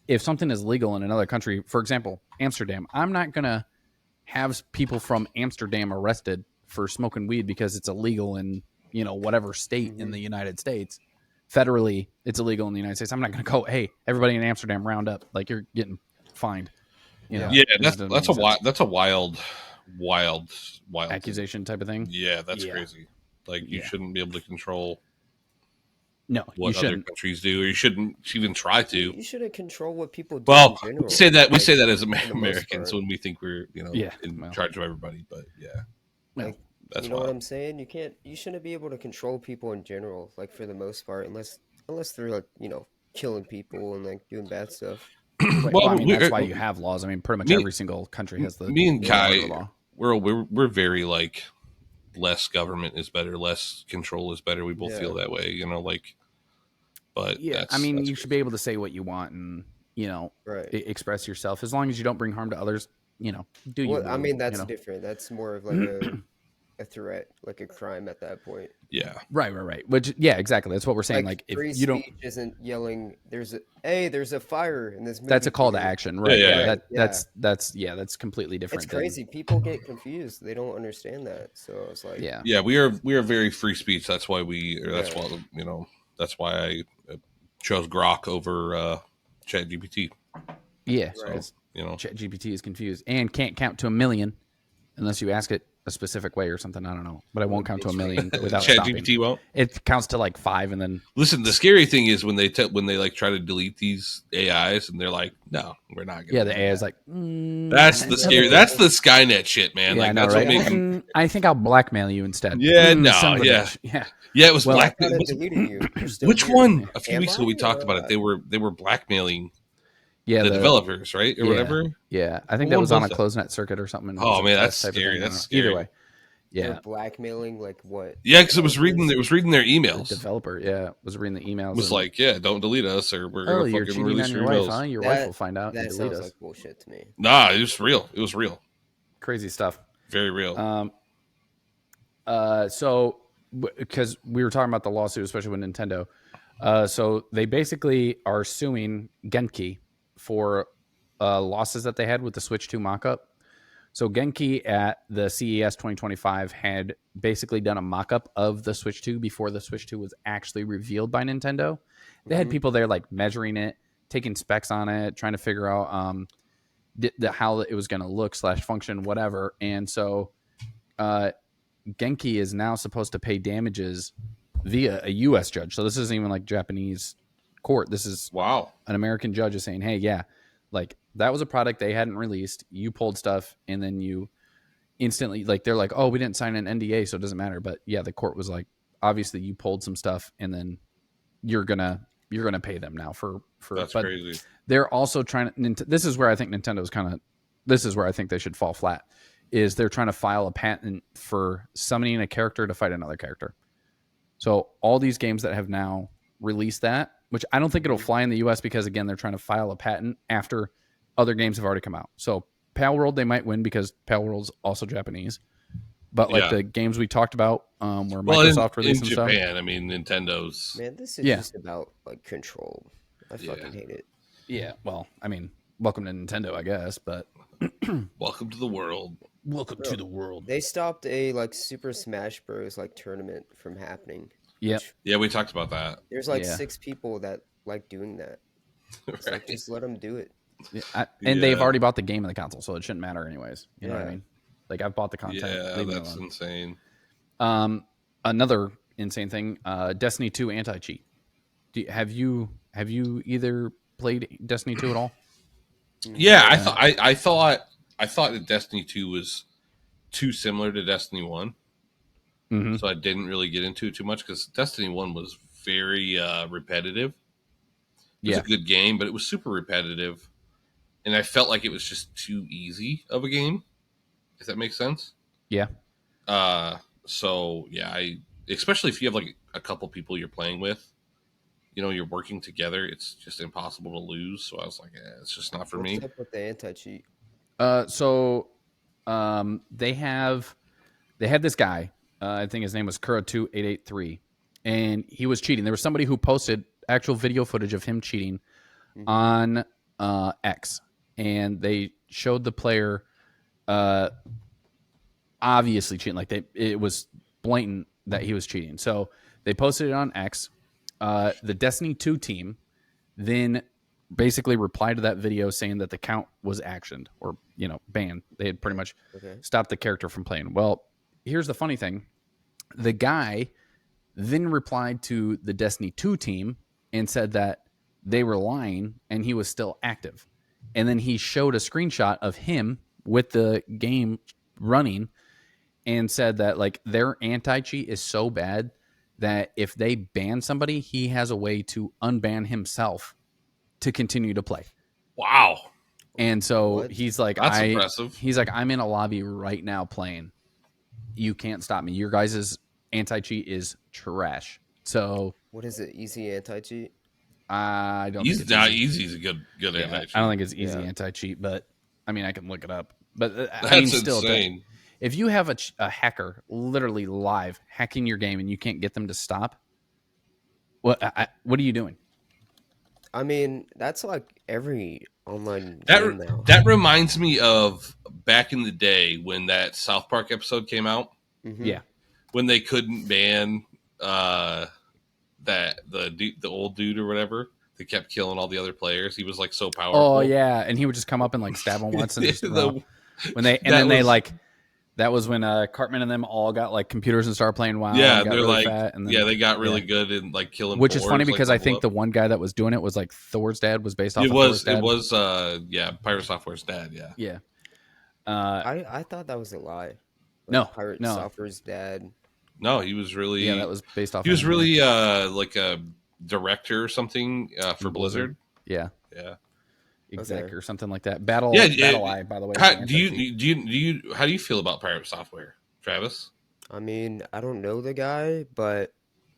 if something is legal in another country, for example, Amsterdam, I'm not going to have people from Amsterdam arrested for smoking weed because it's illegal in, whatever state in the United States. Federally, it's illegal in the United States. I'm not going to go, hey, everybody in Amsterdam, round up. Like you're getting fined. That's a wild accusation type of thing. Yeah, that's crazy. Like you shouldn't be able to control what other countries do, or you shouldn't even try to. You shouldn't control what people do. Well, in general. we say that as Americans when we think we're in charge of everybody. But that's you know what I'm saying. You shouldn't be able to control people in general, like for the most part, unless they're like killing people and like doing bad stuff. Well, I mean that's why you have laws. I mean, pretty much every single country has the. Me and Kai, law. We're very like less government is better, less control is better. We both feel that way, But I mean, you should be able to say what you want and express yourself as long as you don't bring harm to others. Do you? Well, I mean, that's different. That's more of like a threat, like a crime at that point. Yeah. Right. Which, exactly. That's what we're saying. Like if you don't isn't yelling, there's a fire in this movie. That's a call to action, right? Yeah. That's completely different. It's crazy. People get confused. They don't understand that. So it's like, we are very free speech. That's why that's why I chose Grok over ChatGPT. Yeah. So, ChatGPT is confused and can't count to 1 million unless you ask it a specific way or something. I don't know, but I won't count to 1 million without stopping. ChatGPT won't. It counts to like 5, and then listen. The scary thing is when they like try to delete these AIs, and they're like, "No, we're not." Gonna the AI is like, that's the scary. That's the Skynet shit, man. Yeah, like that's right? what making. I think I'll blackmail you instead. Yeah, It was blackmail. Which one? A few weeks ago we talked about it. They were blackmailing. Yeah, the developers, right, or whatever. Yeah, I think that was on a closed net circuit or something. Oh man, that's scary. That's scary. Either way, they're blackmailing like what? Yeah, because it was reading their emails. The developer, was reading the emails. It was like, don't delete us, or we're gonna fucking release your emails. Wife, huh? Your wife will find out. That and sounds delete us. like bullshit to me. Nah, it was real. It was real. Crazy stuff. Very real. So because we were talking about the lawsuit, especially with Nintendo, so they basically are suing Genki for losses that they had with the Switch 2 mock-up. So Genki at the CES 2025 had basically done a mock-up of the Switch 2 before the Switch 2 was actually revealed by Nintendo. They had people there like measuring it, taking specs on it, trying to figure out how it was going to look / function, whatever. And so Genki is now supposed to pay damages via a U.S. judge. So this isn't even like Japanese court. This is an American judge is saying, hey, like that was a product they hadn't released. You pulled stuff and then you instantly like they're like, oh, we didn't sign an NDA, so it doesn't matter. But the court was like, obviously you pulled some stuff and then you're gonna pay them now for that's crazy. They're also trying to. This is where I think Nintendo's this is where I think they should fall flat. Is they're trying to file a patent for summoning a character to fight another character. So all these games that have now released that, which I don't think it'll fly in the US because again, they're trying to file a patent after other games have already come out. So Palworld, they might win because Palworld's also Japanese. But like the games we talked about, where Microsoft released in some Japan, stuff. I mean, Nintendo's. Man, this is just about like control. I fucking hate it. Yeah, well, I mean, welcome to Nintendo, I guess, but welcome to the world. Welcome to the world. They stopped a like Super Smash Bros. Like tournament from happening. Yep. Yeah, we talked about that. There's like 6 people that like doing that. It's like just let them do it. Yeah, and they've already bought the game and the console, so it shouldn't matter anyways. You know what I mean? Like I've bought the content. Yeah, that's insane. Another insane thing, Destiny 2 anti-cheat. Have you either played Destiny 2 at all? Yeah, I thought that Destiny 2 was too similar to Destiny 1. Mm-hmm. So I didn't really get into it too much because Destiny 1 was very repetitive. It was a good game, but it was super repetitive. And I felt like it was just too easy of a game, if that makes sense. Yeah. So, yeah, especially if you have like a couple people you're playing with, you're working together, it's just impossible to lose. So I was like, it's just not for me. What's up with the anti-cheat? They had this guy. I think his name was Kura2883, and he was cheating. There was somebody who posted actual video footage of him cheating on X, and they showed the player obviously cheating. Like it was blatant that he was cheating. So they posted it on X. The Destiny 2 team then basically replied to that video saying that the count was actioned or banned. They had pretty much stopped the character from playing. Well, here's the funny thing. The guy then replied to the Destiny 2 team and said that they were lying and he was still active. And then he showed a screenshot of him with the game running and said that like their anti-cheat is so bad that if they ban somebody, he has a way to unban himself to continue to play. Wow. And so he's like, that's impressive. He's like, I'm in a lobby right now playing. You can't stop me. Your guys' anti-cheat is trash. So what is it? Easy anti-cheat? I don't think it's easy is a good anti-cheat. I don't think it's easy anti-cheat, but I mean, I can look it up. But that's I mean, still, insane. If you have a hacker literally live hacking your game and you can't get them to stop, what are you doing? I mean, that's like every online game now. That reminds me of back in the day when that South Park episode came out. Mm-hmm. Yeah. When they couldn't ban the old dude or whatever that kept killing all the other players. He was like so powerful. Oh yeah, and he would just come up and like stab him once and just that was when Cartman and them all got like computers and started playing WoW. Yeah, and got they're really like, fat and then, they got really good in like killing. Which is funny because I think the one guy that was doing it was like Thor's dad was based off. Thor's dad. It was Pirate Software's dad. Yeah. Yeah. I thought that was a lie. Pirate Software's dad. No, he was really. Yeah, that was based off. He was really like a director or something for Blizzard. Yeah. Yeah. Exec or something like that. Battle Eye, by the way. How do you feel about Pirate Software, Travis? I mean, I don't know the guy, but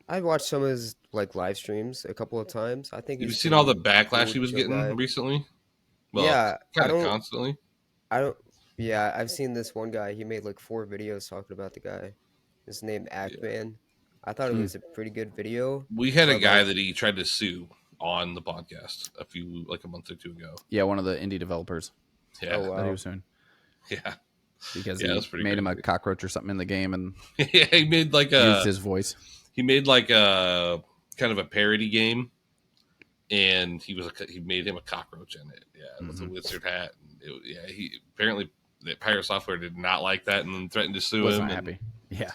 I watched some of his like live streams a couple of times. I think you've seen all the backlash he was getting recently. Well, yeah, kind of constantly. Yeah, I've seen this one guy. He made like 4 videos talking about the guy. His name Actman. I thought it was a pretty good video. We had a guy that he tried to sue on the podcast a month or two ago. Yeah, one of the indie developers. Yeah, that he was doing. Yeah, because he made him a cockroach or something in the game, and yeah, he made like used his voice. He made like a kind of a parody game, and he made him a cockroach in it. Yeah, with a wizard hat. He apparently the Pirate Software did not like that and then threatened to sue him. Not happy. Yeah.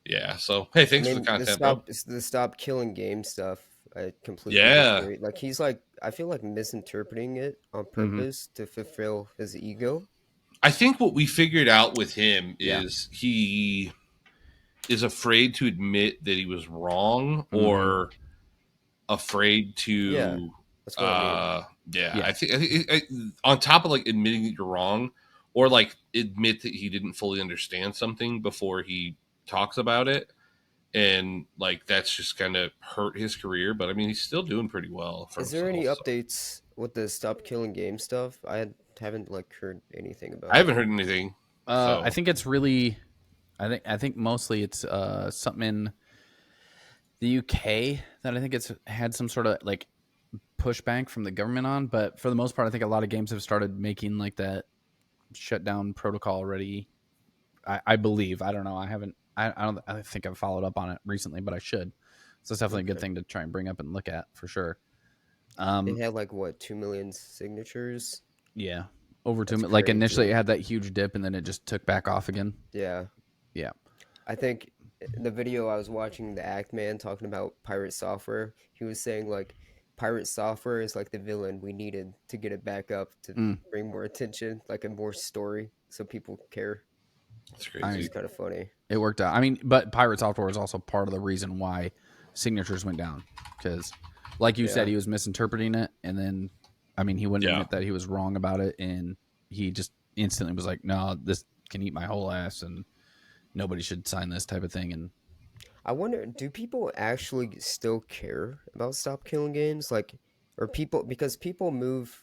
Yeah. So hey, thanks for the content. The stop killing game stuff. I completely agree. Like he's like, I feel like misinterpreting it on purpose to fulfill his ego. I think what we figured out with him is he is afraid to admit that he was wrong or afraid to. Yeah, that's what I mean. I think on top of like admitting that you're wrong or like admit that he didn't fully understand something before he talks about it. And like that's just kind of hurt his career, but I mean he's still doing pretty well. Is there any updates with the stop killing game stuff? I haven't like heard anything about. I haven't heard anything. I think it's really, I think mostly it's something in the UK that I think it's had some sort of like pushback from the government on. But for the most part, I think a lot of games have started making like that shutdown protocol already. I believe. I don't know. I haven't. I think I've followed up on it recently, but I should. So it's definitely a good thing to try and bring up and look at for sure. It had like 2 million signatures. Yeah, over 2 million. Like initially, it had that huge dip, and then it just took back off again. Yeah. I think the video I was watching, the Actman talking about Pirate Software, he was saying like pirate software is like the villain we needed to get it back up to bring more attention, like a more story, so people care. That's crazy. It's kind of funny. It worked out. I mean, but pirate software is also part of the reason why signatures went down, because, like you said, he was misinterpreting it, and then, I mean, he wouldn't admit that he was wrong about it, and he just instantly was like, "No, this can eat my whole ass, and nobody should sign this," type of thing. And I wonder, do people actually still care about Stop Killing Games? Like, or people, because people move,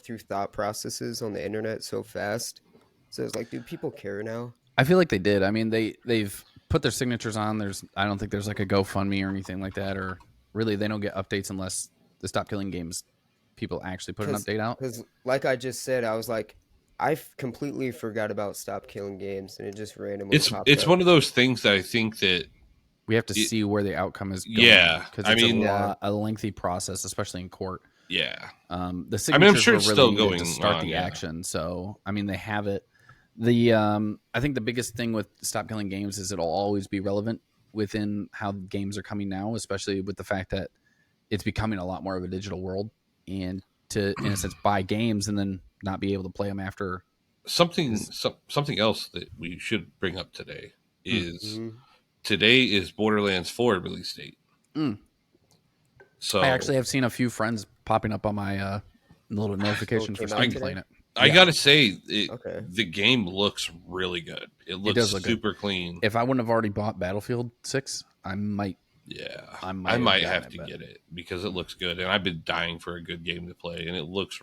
through thought processes on the internet so fast. So it's like, do people care now? I feel like they did. I mean, they've put their signatures on. I don't think there's like a GoFundMe or anything like that, or really they don't get updates unless the Stop Killing Games people actually put an update out. Because, like I just said, I was like, I completely forgot about Stop Killing Games, and it just randomly popped It's up. one of those things that I think that we have to see where the outcome is going. Yeah, because it's a lengthy process, especially in court. Yeah, the signatures I'm sure it's really still going to start the action. So I mean, they have it. I think the biggest thing with Stop Killing Games is it'll always be relevant within how games are coming now, especially with the fact that it's becoming a lot more of a digital world, and to, in a sense, buy games and then not be able to play them after. Something else that we should bring up today is today is Borderlands 4 release date. So I actually have seen a few friends popping up on my little notification for Steam playing it. I gotta say, the game looks really good. It looks super clean. If I wouldn't have already bought Battlefield 6, I might. Yeah, I might have to get it because it looks good, and I've been dying for a good game to play, and it looks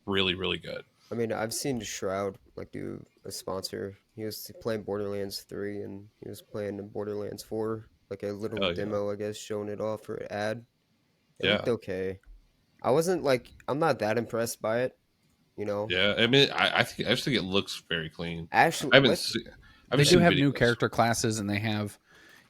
really, really good. I mean, I've seen Shroud do a sponsor. He was playing Borderlands 3, and he was playing Borderlands 4, like a little demo, I guess, showing it off for an ad. It looked okay. I wasn't I'm not that impressed by it, Yeah, I mean, I just think it looks very clean. Actually, they do have new character classes, and they have,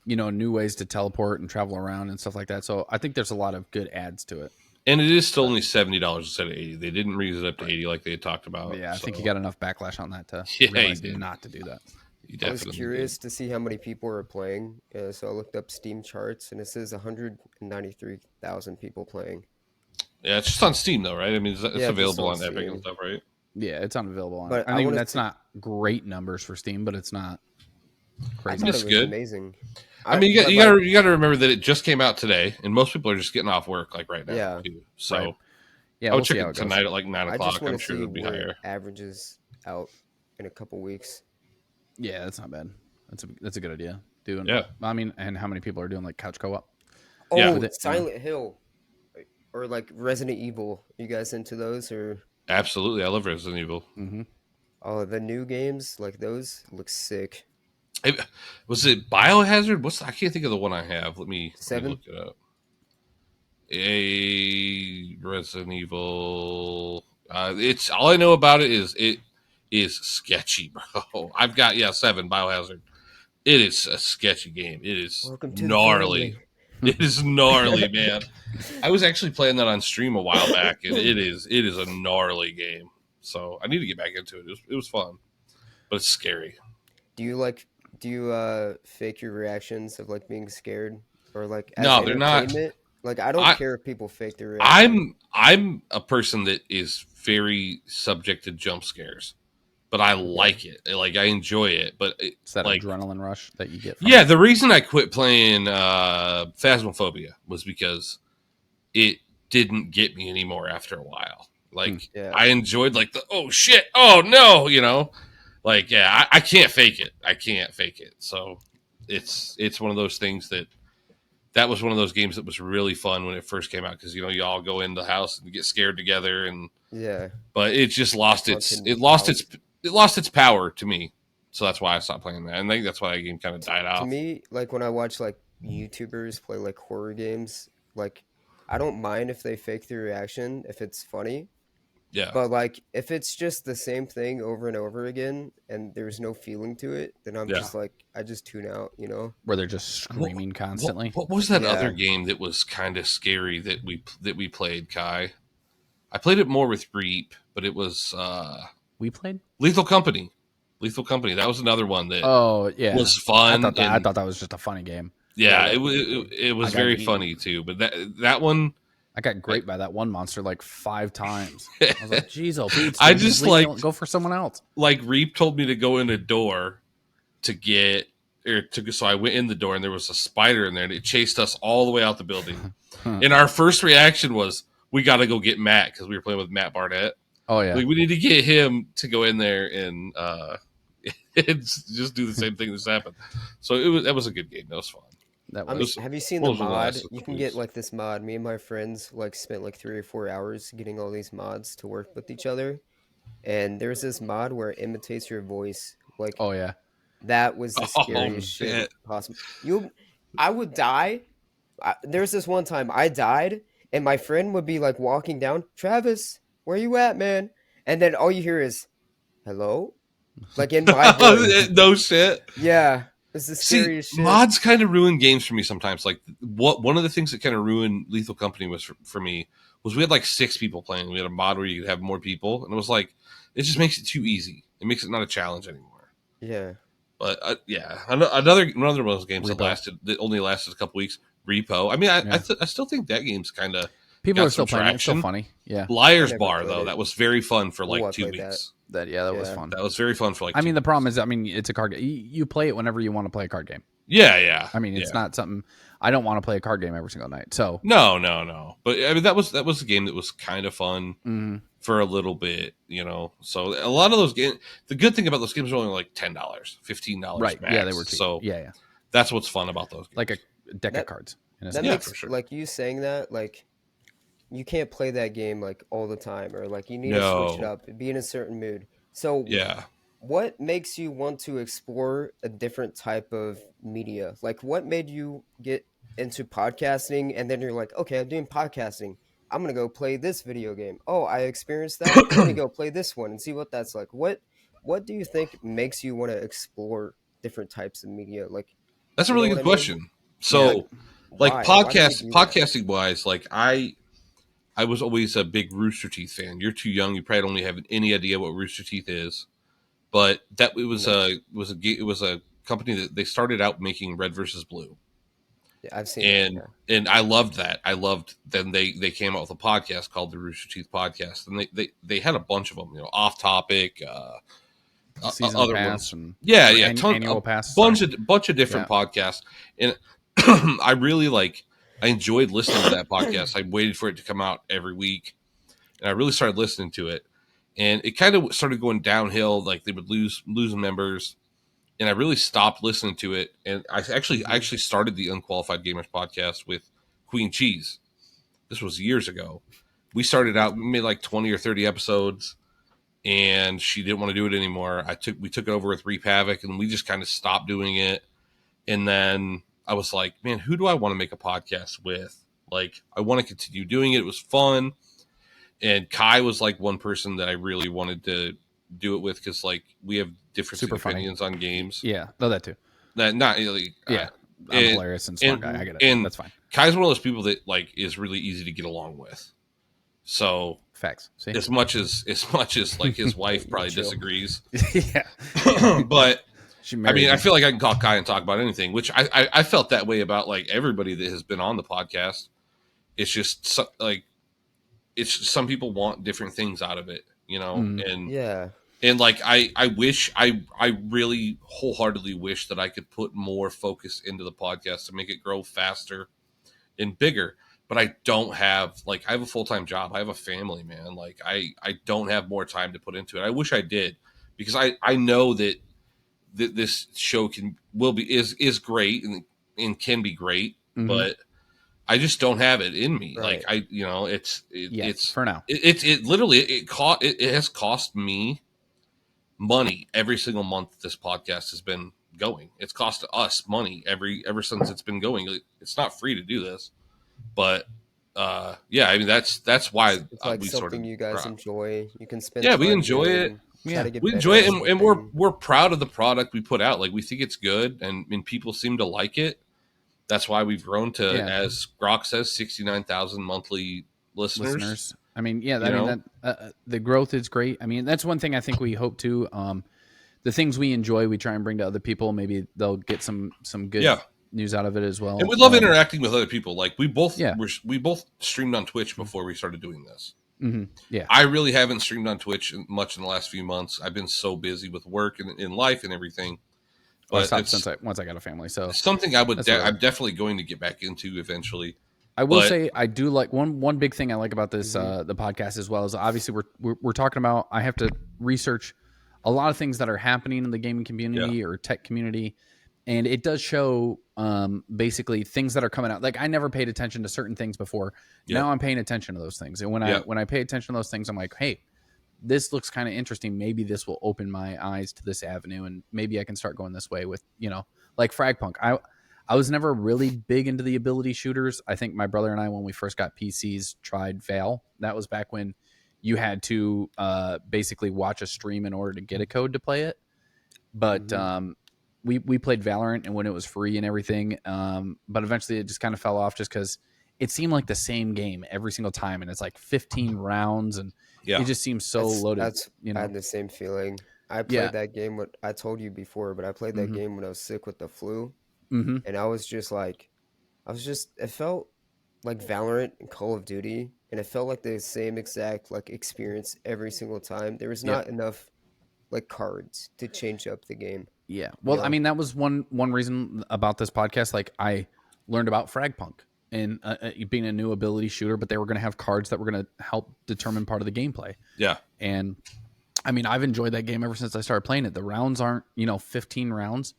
new ways to teleport and travel around and stuff like that. So I think there's a lot of good adds to it. And it is still only $70 instead of $80. They didn't raise it up to $80 like they had talked about. Yeah, I think you got enough backlash on that to realize not to do that. I was curious to see how many people are playing, so I looked up Steam charts, and it says 193,000 people playing. Yeah, it's just on Steam though, right? I mean, it's available on Epic and stuff, right? Yeah, it's unavailable on. But I mean, that's not great numbers for Steam, but it's not crazy. It's good. Amazing. I mean, you got to remember that it just came out today, and most people are just getting off work right now. Yeah. Too. So yeah, I would check it tonight at 9 o'clock. I'm sure it'll be higher. Averages out in a couple weeks. Yeah, that's not bad. That's a good idea. I mean, and how many people are doing couch co-op? Oh, Silent Hill. Or Resident Evil. You guys into those or? Absolutely, I love Resident Evil. Mm-hmm. Oh, the new games those look sick. Was it Biohazard? I can't think of the one I have. Let me look it up. A Resident Evil. It's all I know about it is sketchy, bro. I've got 7 Biohazard. It is a sketchy game. It is gnarly. It is gnarly, man. I was actually playing that on stream a while back, and it is a gnarly game. So I need to get back into it. It was fun, but it's scary. Do you fake your reactions of being scared or no, they're not. I don't care if people fake their reactions. I'm a person that is very subject to jump scares. But I like it. I enjoy it. But it's that adrenaline rush that you get. Yeah, the reason I quit playing Phasmophobia was because it didn't get me anymore after a while. I enjoyed the oh shit, oh no, I can't fake it. I can't fake it. So it's one of those things that was one of those games that was really fun when it first came out because you all go in the house and get scared together and but it just lost its power to me. So that's why I stopped playing that. And I think that's why that game kind of died out. To me, when I watch YouTubers play horror games, I don't mind if they fake the reaction if it's funny. Yeah. But if it's just the same thing over and over again and there's no feeling to it, then I'm just I just tune out, Where they're just screaming constantly. What was that other game that was kind of scary that we played, Kai? I played it more with Reap, but it was we played Lethal Company. That was another one that was fun. I thought that was just a funny game. Yeah, it was very funny too. But that one, I got graped by that one monster like 5 times. I was like, "Geez, oh Pete, I just go for someone else." Like Reap told me to go in a door so I went in the door and there was a spider in there and it chased us all the way out the building. And our first reaction was, we got to go get Matt because we were playing with Matt Barnett. Oh yeah, like we need to get him to go in there and just do the same thing that's happened. So that was a good game. That was fun. Have you seen the mod? You can get like this mod. Me and my friends like spent like 3 or 4 hours getting all these mods to work with each other. And there's this mod where it imitates your voice. Like, oh yeah, that was the scariest shit possible. I would die. There's this one time I died, and my friend would be like walking down. Travis, where you at, man? And then all you hear is, "Hello," like in my voice. No shit. Yeah, it's the scariest shit. Mods kind of ruin games for me sometimes. Like one of the things that kind of ruined Lethal Company was for me was we had like 6 people playing. We had a mod where you could have more people, and it was like it just makes it too easy. It makes it not a challenge anymore. Yeah. But another one of those games that only lasted a couple weeks. Repo. I mean, I still think that game's kind of people are still playing. It's still funny. Yeah. Liar's Bar though, that was very fun for like 2 weeks. That was fun. That was very fun for like. I mean, the problem is, it's a card game. You play it whenever you want to play a card game. Yeah. I mean, it's not something. I don't want to play a card game every single night. So no. But I mean, that was a game that was kind of fun for a little bit, So a lot of those games. The good thing about those games are only like $10, $15, right? Max. Yeah, they were cheap. So yeah, that's what's fun about those games. Like a deck of cards. That makes for sure. Like you saying that, like you can't play that game like all the time, or like you need to switch it up, be in a certain mood. So what makes you want to explore a different type of media? Like what made you get into podcasting, and then you're like, okay, I'm doing podcasting. I'm gonna go play this video game. Oh, I experienced that. I'm gonna go play this one and see what that's like. What do you think makes you want to explore different types of media? Like that's a really good question. So. Podcasting wise, like I was always a big Rooster Teeth fan. You're too young; you probably don't even have any idea what Rooster Teeth is. But it was a company that they started out making Red versus Blue. Yeah, I've seen and I loved that. I loved then they came out with a podcast called the Rooster Teeth Podcast, and they had a bunch of them, Off Topic, Season other Pass, ones, annual pass, bunch of different podcasts, and I really I enjoyed listening to that podcast. I waited for it to come out every week, and I really started listening to it. And it kind of started going downhill. Like they would lose members, and I really stopped listening to it. And I actually started the Unqualified Gamers podcast with Queen Cheese. This was years ago. We started out, we made like 20 or 30 episodes, and she didn't want to do it anymore. We took it over with Reap Havoc, and we just kind of stopped doing it. And then I was like, man, who do I want to make a podcast with? Like, I want to continue doing it. It was fun. And Kai was like one person that I really wanted to do it with because like we have different opinions on games. Yeah, know that too. Not really. Yeah, I'm hilarious and smart guy. I get it. And that's fine. Kai's one of those people that like is really easy to get along with. So facts. See? As much as like his wife probably disagrees. Yeah, but. I feel like I can call Kai and talk about anything, which I felt that way about like everybody that has been on the podcast. It's just some people want different things out of it, and like I really wholeheartedly wish that I could put more focus into the podcast to make it grow faster and bigger. But I don't have I have a full-time job. I have a family, man. Like I don't have more time to put into it. I wish I did because I know that this show is great and can be great, but I just don't have it in me. Right. Like it's for now. It literally it has cost me money every single month this podcast has been going. It's cost us money ever since it's been going. It's not free to do this, but I mean that's why it's like we something sort of you guys enjoy. You can spend. Yeah, we enjoy it. Yeah, we enjoy it, and we're proud of the product we put out. Like we think it's good, and people seem to like it. That's why we've grown to, as Grok says, 69,000 monthly listeners. I mean, the growth is great. I mean, that's one thing I think we hope to. The things we enjoy, we try and bring to other people. Maybe they'll get some good news out of it as well. And we love interacting with other people. Like we both streamed on Twitch before we started doing this. Mm-hmm. Yeah, I really haven't streamed on Twitch much in the last few months. I've been so busy with work and in life and everything. But I stopped once I got a family. So something I'm definitely going to get back into eventually. I will say I do like one big thing I like about this the podcast as well is obviously we're talking about I have to research a lot of things that are happening in the gaming community or tech community, and it does show basically things that are coming out. Like I never paid attention to certain things before. Now I'm paying attention to those things, and when I pay attention to those things, I'm like, hey, this looks kind of interesting. Maybe this will open my eyes to this avenue, and maybe I can start going this way with, like Fragpunk. I was never really big into the ability shooters. I think my brother and I, when we first got PCs, tried Val. That was back when you had to basically watch a stream in order to get a code to play it. But we played Valorant, and when it was free and everything. But eventually it just kind of fell off just because it seemed like the same game every single time, and it's like 15 rounds, and it just seems so loaded. I had the same feeling. I played that game. I told you before, but I played that game when I was sick with the flu, and I was just like, it felt like Valorant and Call of Duty, and it felt like the same exact like experience every single time. There was not enough like cards to change up the game. Yeah, well, I mean, that was one reason about this podcast. Like, I learned about Fragpunk and being a new ability shooter, but they were going to have cards that were going to help determine part of the gameplay. Yeah. And I mean, I've enjoyed that game ever since I started playing it. The rounds aren't, 15 rounds.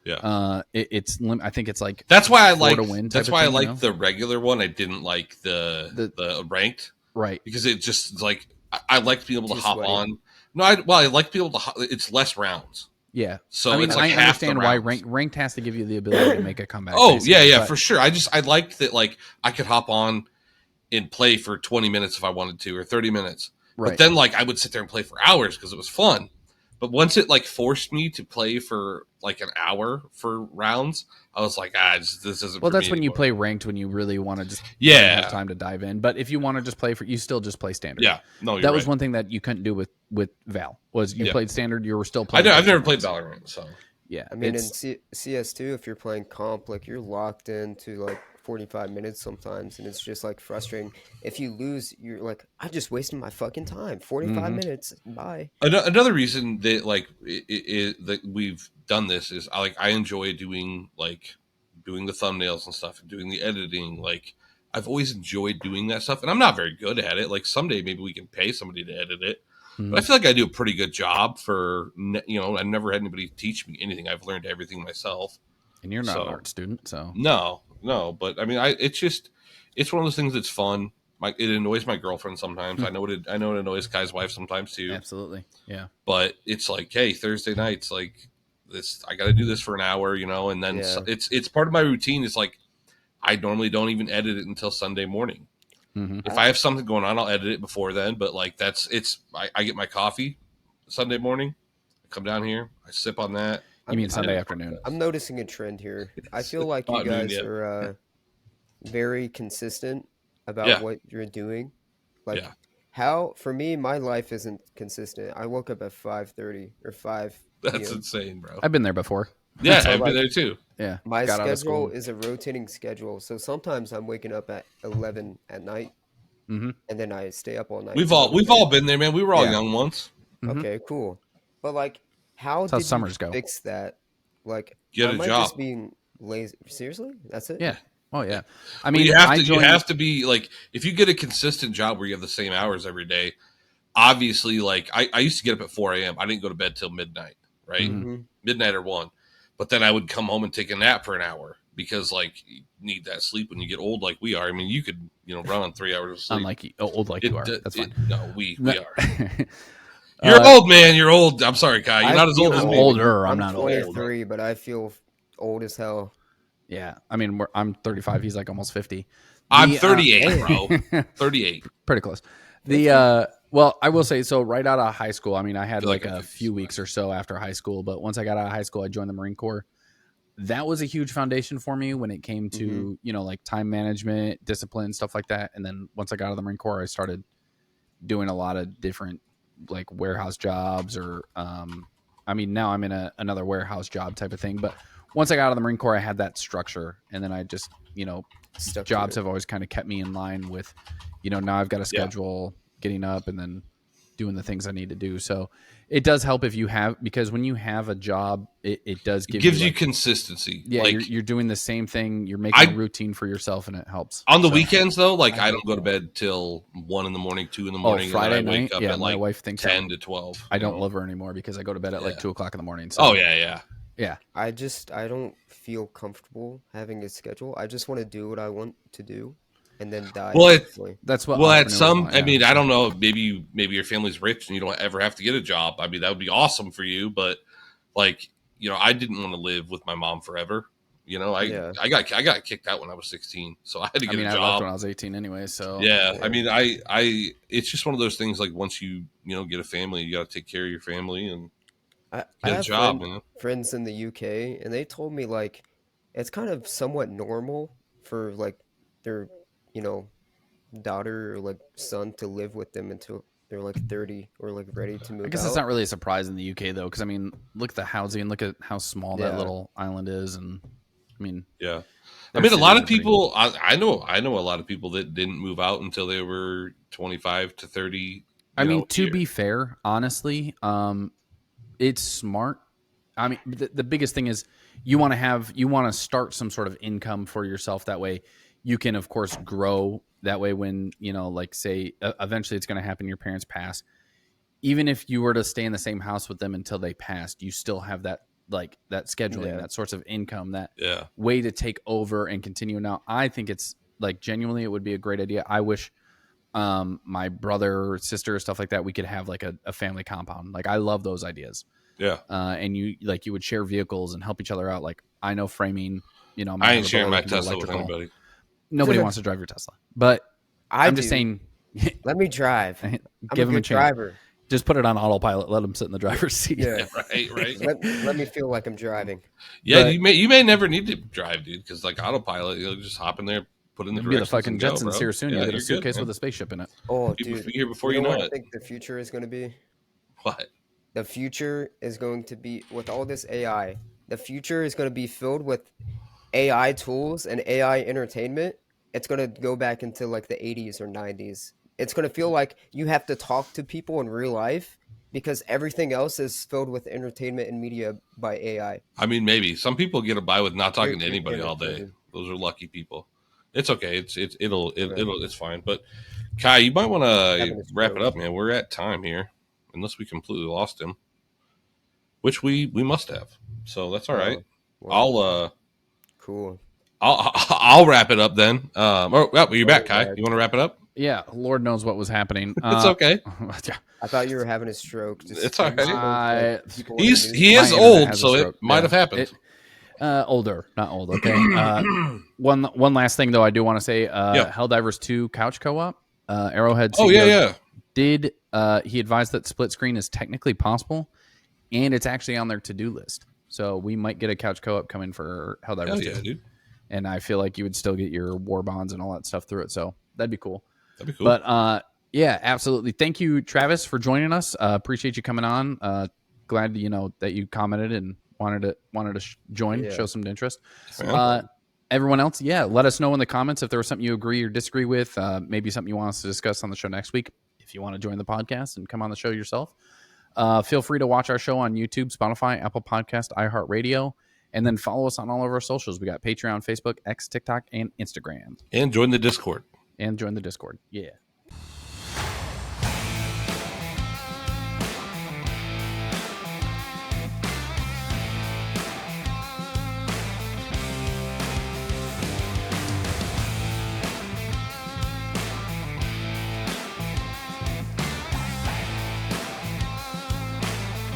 Yeah. I think it's like, that's why I like the regular one. I didn't like the ranked. Right. Because it just like, I like to be able to hop on. No, I like to be able to, it's less rounds. Yeah. So I mean, it's like I understand why ranked has to give you the ability to make a comeback. Oh, yeah, for sure. I liked that, like, I could hop on and play for 20 minutes if I wanted to, or 30 minutes. Right. But then, like, I would sit there and play for hours because it was fun. But once it, like, forced me to play for, like, an hour for rounds, I was like, this isn't well, for that's me when anymore. you play ranked, when you really want to just have time to dive in. But if you want to just play you still just play standard. Yeah. No, that was one thing that you couldn't do with Val, was you played standard, you were still playing. I've never played Valorant, so. Yeah. I mean, in CS2, if you're playing comp, like, you're locked into, like, 45 minutes sometimes, and it's just, like, frustrating. If you lose, you're like, I just wasted my fucking time. 45 minutes, bye. Another reason that, like, that we've done this is, I enjoy doing the thumbnails and stuff, and doing the editing. Like, I've always enjoyed doing that stuff, and I'm not very good at it. Like, someday maybe we can pay somebody to edit it. But I feel like I do a pretty good job for, I never had anybody teach me anything. I've learned everything myself. And you're not an art student, so. No. But I mean, it's one of those things that's fun. It annoys my girlfriend sometimes. I know it annoys Kai's wife sometimes too. Absolutely. Yeah. But it's like, hey, Thursday nights, like this, I got to do this for an hour, and then it's part of my routine. It's like, I normally don't even edit it until Sunday morning. If I have something going on, I'll edit it before then. But like I get my coffee Sunday morning, I come down here, I sip on that. You mean Sunday afternoon? I'm noticing a trend here. I feel like you guys are very consistent about what you're doing. Like how, for me, my life isn't consistent. I woke up at 5:30 or 5. That's insane, bro. I've been there before. Yeah, so I've been there too. Yeah. My schedule is a rotating schedule. So sometimes I'm waking up at 11 at night, and then I stay up all night. We've all been there, man. We were all young once. Okay, cool. But like, how did you fix that? Like, get a job. Just being lazy? Seriously, that's it? Yeah. Oh yeah. I mean, you have to be like, if you get a consistent job where you have the same hours every day. Obviously, like I used to get up at 4 a.m. I didn't go to bed till midnight, right? Midnight or 1. But then I would come home and take a nap for an hour because, like, you need that sleep when you get old, like we are. I mean, you could, run on 3 hours of sleep. Unlike old like you are. That's fine. No, we are. You're old, man. You're old. I'm sorry, Kai. You're not as old as me. I'm not old. I'm 23, but I feel old as hell. Yeah. I mean, I'm 35. He's like almost 50. I'm 38, bro. 38. Pretty close. Well, I will say, so right out of high school, I mean, I had like a few weeks or so after high school, but once I got out of high school, I joined the Marine Corps. That was a huge foundation for me when it came to, like time management, discipline, stuff like that. And then once I got out of the Marine Corps, I started doing a lot of different like warehouse jobs or, I mean, now I'm in another warehouse job type of thing. But once I got out of the Marine Corps, I had that structure, and then I just, jobs have always kind of kept me in line with, now I've got a schedule, getting up and then doing the things I need to do. So it does help if you have, because when you have a job, it does gives you consistency. Yeah, like, you're doing the same thing. You're making a routine for yourself, and it helps. On the weekends, though, like I don't go to bed till 1 in the morning, 2 in the morning. Friday and then I wake night, up at my like wife thinks 10 to 12. I don't love her anymore because I go to bed at like 2 o'clock in the morning. So. Oh yeah. I don't feel comfortable having a schedule. I just want to do what I want to do, and then die. Well, that's what. Well, at some, I mean, I don't know. Maybe your family's rich and you don't ever have to get a job. I mean, that would be awesome for you. But like, I didn't want to live with my mom forever. I got kicked out when I was 16, so I had to get a job. I left when I was 18 anyway. So yeah, I mean, it's just one of those things. Like once you get a family, you got to take care of your family and I have friends in the UK, and they told me like it's kind of somewhat normal for like their daughter or like son to live with them until they're like 30 or like ready to move out. I guess it's not really a surprise in the UK though, because I mean, look at the housing, look at how small that little island is, and I mean, I mean, a lot of people. I know a lot of people that didn't move out until they were 25 to 30. I mean, to be fair, honestly, it's smart. I mean, the biggest thing is you want to start some sort of income for yourself. That way you can, of course, grow. That way when, like say, eventually it's going to happen, your parents pass. Even if you were to stay in the same house with them until they passed, you still have that, like that scheduling, that source of income, that way to take over and continue. Now, I think it's like genuinely, it would be a great idea. I wish my brother, sister, stuff like that, we could have like a family compound. Like I love those ideas. Yeah. And you would share vehicles and help each other out. Like I know framing, I ain't sharing my Tesla with anybody. Nobody wants to drive your Tesla, but I'm just saying, let me drive. Give him a chance. Driver. Just put it on autopilot. Let him sit in the driver's seat. Yeah, right. Let me feel like I'm driving. Yeah, but you may never need to drive, dude, because like autopilot, you'll just hop in there, put in the directions. Be the fucking Jetsons here soon. Yeah, you get a suitcase with a spaceship in it. Oh, dude, be here before you know it. I think the future is going to be. What? The future is going to be with all this AI. The future is going to be filled with AI tools and AI entertainment. It's going to go back into like the 80s or 90s. It's going to feel like you have to talk to people in real life because everything else is filled with entertainment and media by AI. I mean, maybe some people get by with not talking to anybody all day. Those are lucky people. It's okay. It's fine. But Kai, you might want to wrap it up, man. We're at time here, unless we completely lost him, which we must have. So that's all right. Well, cool. I'll wrap it up then. You're back, Kai. You want to wrap it up? Yeah, Lord knows what was happening. It's okay. I thought you were having a stroke. It's all right. He is old, so it might have happened. Older, not old. Okay. One last thing though, I do want to say, Helldivers 2 couch co-op. Arrowhead CEO did he advised that split screen is technically possible, and it's actually on their to-do list. So we might get a couch co-op coming for Helldivers 2. Yeah, dude. And I feel like you would still get your war bonds and all that stuff through it. So that'd be cool. That'd be cool. But yeah, absolutely. Thank you, Travis, for joining us. Appreciate you coming on. Glad that you commented and wanted to join, show some interest. Everyone else, let us know in the comments if there was something you agree or disagree with. Maybe something you want us to discuss on the show next week. If you want to join the podcast and come on the show yourself, feel free to watch our show on YouTube, Spotify, Apple Podcast, iHeartRadio. And then follow us on all of our socials. We got Patreon, Facebook, X, TikTok, and Instagram. And join the Discord. Yeah.